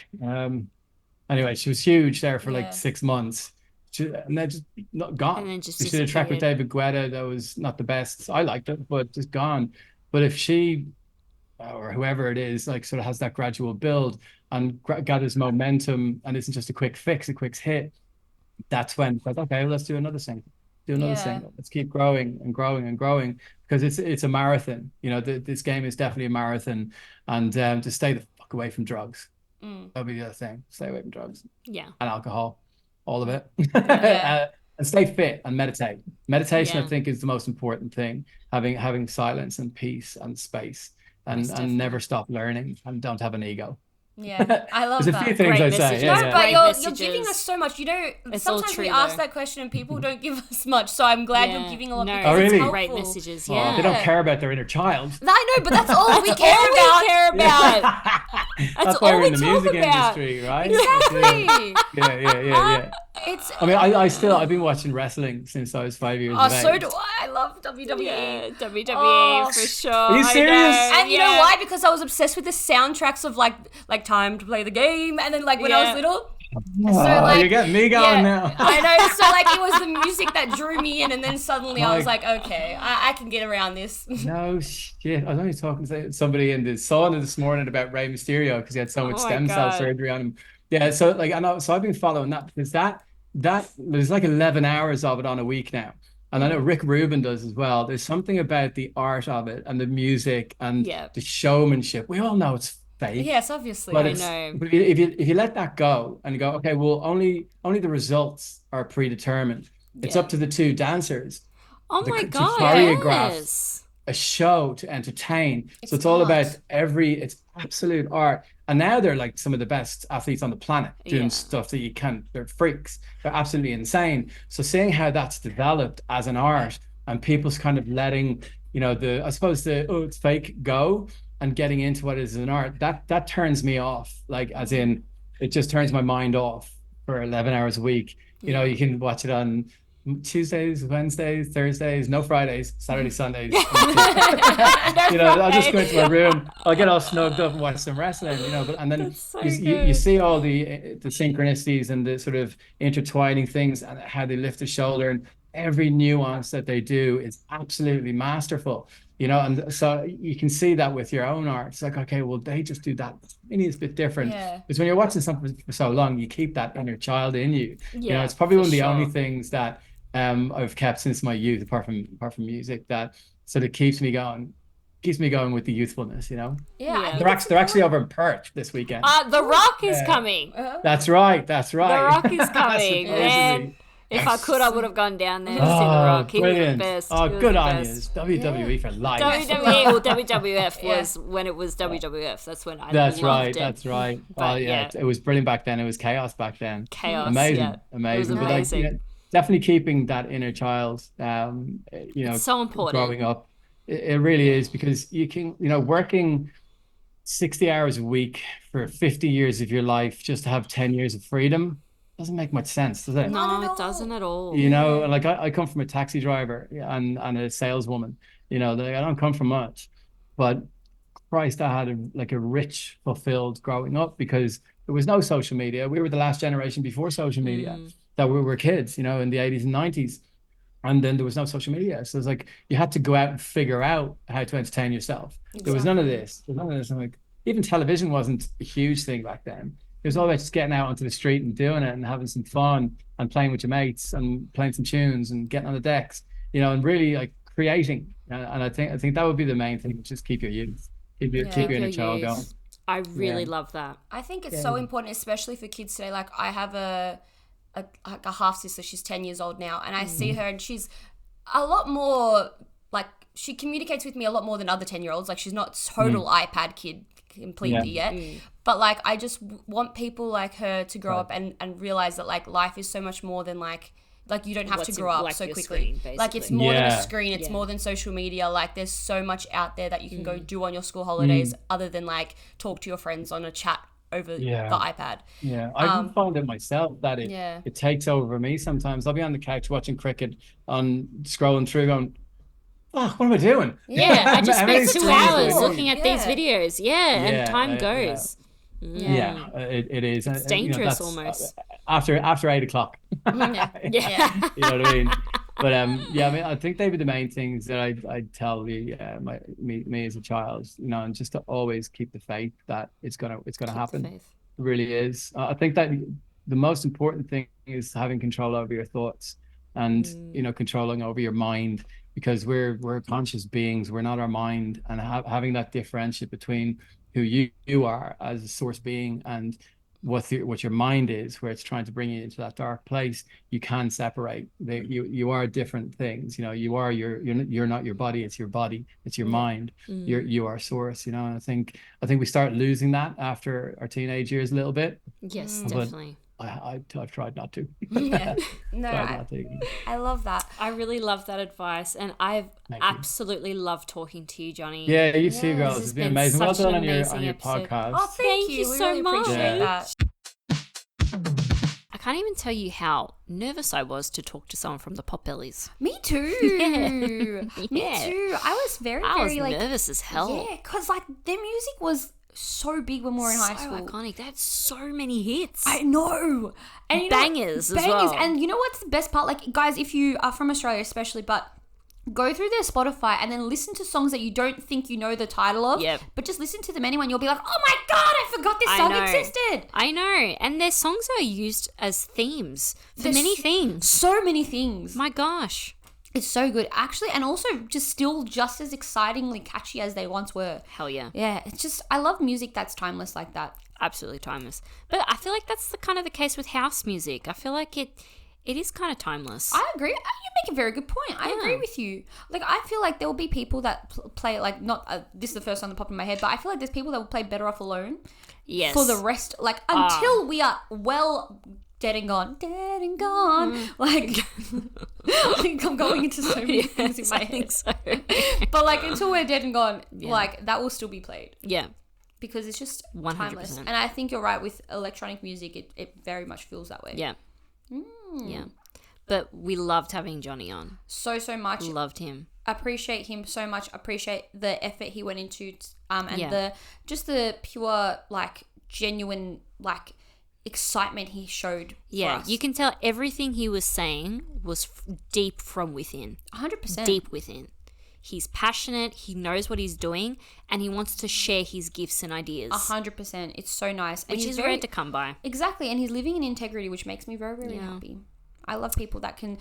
Anyway, she was huge there for like 6 months. And then just not gone. And then just she did a track with David Guetta that was not the best. I liked it, but just gone. But if she or whoever it is, like sort of has that gradual build and gathers momentum and isn't just a quick fix, a quick hit, that's when it's like, okay, well, let's do another single. Do another single. Let's keep growing and growing and growing, because it's a marathon. This game is definitely a marathon, and to stay the fuck away from drugs. That'll be the other thing. Stay away from drugs. Yeah. And alcohol. All of it. And stay fit and meditate. Meditation, I think, is the most important thing. Having silence and peace and space, and never stop learning, and don't have an ego. Yeah, I love There's that. a few things I say. No, but you're giving us so much. Sometimes we ask that question and people don't give us much. So I'm glad you're giving a lot. Oh, really? Great messages. Yeah. They don't care about their inner child. I know, but that's all we care about. That's why we're in the music industry, right? Exactly. Yeah. I've been watching wrestling since I was 5 years of age. So do I. I love WWE. Yeah, WWE for sure. Are you serious? And you know why? Because I was obsessed with the soundtracks of like Time to Play the Game, and then like when I was little. So you're getting me going now. I know. So like it was the music that drew me in, and then suddenly I was like, okay, I can get around this. No shit. I was only talking to somebody in the sauna this morning about Rey Mysterio, because he had so much stem cell surgery on him. Yeah. So like so I've been following that, because that there's like 11 hours of it on a week now. And I know Rick Rubin does as well. There's something about the art of it and the music and the showmanship. We all know it's fake. Yes, obviously. But I know. But if you let that go and you go, okay, well, only the results are predetermined. It's up to the two dancers. Oh my God. To choreograph a show, to entertain. So it's all about it's absolute art. And now they're like some of the best athletes on the planet doing stuff that they're freaks. They're absolutely insane. So seeing how that's developed as an art, and people's kind of letting, it's fake go, and getting into what is an art, that turns me off. Like, as in, it just turns my mind off for 11 hours a week. You can watch it on Tuesdays, Wednesdays, Thursdays, no Fridays, Saturday, Sundays. I'll just go into my room, I'll get all snugged up and watch some wrestling, and then you see all the synchronicities and the sort of intertwining things, and how they lift the shoulder, and every nuance that they do is absolutely masterful, and so you can see that with your own art. It's like, okay, well, they just do that. Maybe it's a bit different. Because when you're watching something for so long, you keep that inner child in you. It's probably one of the only things that I've kept since my youth, apart from music, that sort of keeps me going with the youthfulness. They're actually over in Perth this weekend. The Rock is coming. That's right. The Rock is coming, man. If I could, I would have gone down there to see The Rock. He was the best. Good on you. WWE for life. WWF was when it was WWF. That's when I loved it. That's right. But, it was brilliant back then. It was chaos back then. Amazing. It was amazing. But definitely keeping that inner child, it's so important. Growing up. It really is, because you can, working 60 hours a week for 50 years of your life just to have 10 years of freedom doesn't make much sense, does it? No, it doesn't at all. Like I come from a taxi driver and a saleswoman. I don't come from much, but Christ, I had a rich, fulfilled growing up, because there was no social media. We were the last generation before social media that we were kids, in the 80s and 90s. And then there was no social media. So it's like you had to go out and figure out how to entertain yourself. Exactly. There was none of this. Like, even television wasn't a huge thing back then. It was all about just getting out onto the street and doing it and having some fun and playing with your mates and playing some tunes and getting on the decks, and really like creating. And I think that would be the main thing. Just keep your youth, keep your inner child going. I really love that. I think it's so important, especially for kids today. Like I have a half sister. She's 10 years old now, and I see her, and she's a lot more like, she communicates with me a lot more than other 10-year-olds. Like she's not total iPad kid completely yet, but like I just want people like her to grow up and realize that like life is so much more than like you don't have to grow up so quickly. Screen, like it's more than a screen. It's more than social media. Like there's so much out there that you can go do on your school holidays other than like talk to your friends on a chat over the iPad. Yeah, I can find it myself that it takes over me sometimes. I'll be on the couch watching cricket, scrolling through going, oh, what am I doing? Yeah, I just spent 2 hours looking at these videos. And time goes. It is. It's dangerous almost. After 8 o'clock. You know what I mean? But I mean, I think they were the main things that I'd tell me as a child, you know, and just to always keep the faith that it's gonna happen. It really is. I think that the most important thing is having control over your thoughts and you know, controlling over your mind, because we're conscious beings. We're not our mind, and having that differentiate between who you are as a source being and what your mind is, where it's trying to bring you into that dark place. You can separate. You are different things. You know, you're not your body. It's your body. It's your mind. You are source. You know, and I think we start losing that after our teenage years a little bit. Yes, definitely. I've tried not to. I love that. I really love that advice, and I've absolutely loved talking to you, Johnny. Yeah, you too, girls. It's been amazing. Well done on your podcast. Oh, thank you. We so really much. Appreciate that. I can't even tell you how nervous I was to talk to someone from the Potbelleez. Me too. Me too. I was very nervous as hell. Yeah, because like their music was so big when we were in high school. So iconic. They had so many hits. I know. And bangers as well. And you know what's the best part? Like, guys, if you are from Australia especially, but go through their Spotify and then listen to songs that you don't think you know the title of. Yep. But just listen to them anyway and you'll be like, oh my God, I forgot this song existed. I know. And their songs are used as themes for many things. So many things. My gosh. It's so good, actually, and also just as excitingly catchy as they once were. Hell yeah. Yeah, it's just, I love music that's timeless like that. Absolutely timeless. But I feel like that's the kind of the case with house music. I feel like it is kind of timeless. I agree. You make a very good point. I agree with you. Like, I feel like there will be people that play, like, not, this is the first one that popped in my head, but I feel like there's people that will play Better Off Alone. Yes. For the rest, like, until we are dead and gone. Like, I think I'm going into so many things in my head. So. But like, until we're dead and gone, like, that will still be played. Yeah. Because it's just 100%. timeless. And I think you're right, with electronic music, it very much feels that way. Yeah. Yeah. But we loved having Johnny on. So much. Loved him. Appreciate him so much. Appreciate the effort he went into, and the pure, like, genuine, like, excitement he showed for us. You can tell everything he was saying was deep from within. 100%. Deep within. He's passionate, he knows what he's doing, and he wants to share his gifts and ideas. 100%. It's so nice. Which is rare to come by. Exactly, and he's living in integrity, which makes me very, very happy. I love people that can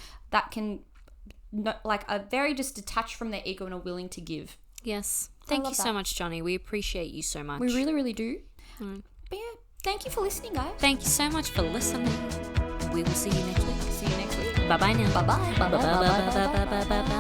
like, are very just detached from their ego and are willing to give. Yes. Thank you so much, Johnny. We appreciate you so much. We really, really do. But yeah, thank you for listening, guys. Thank you so much for listening. We will see you next week. See you next week. Bye-bye now. Bye-bye. Bye-bye. Bye-bye.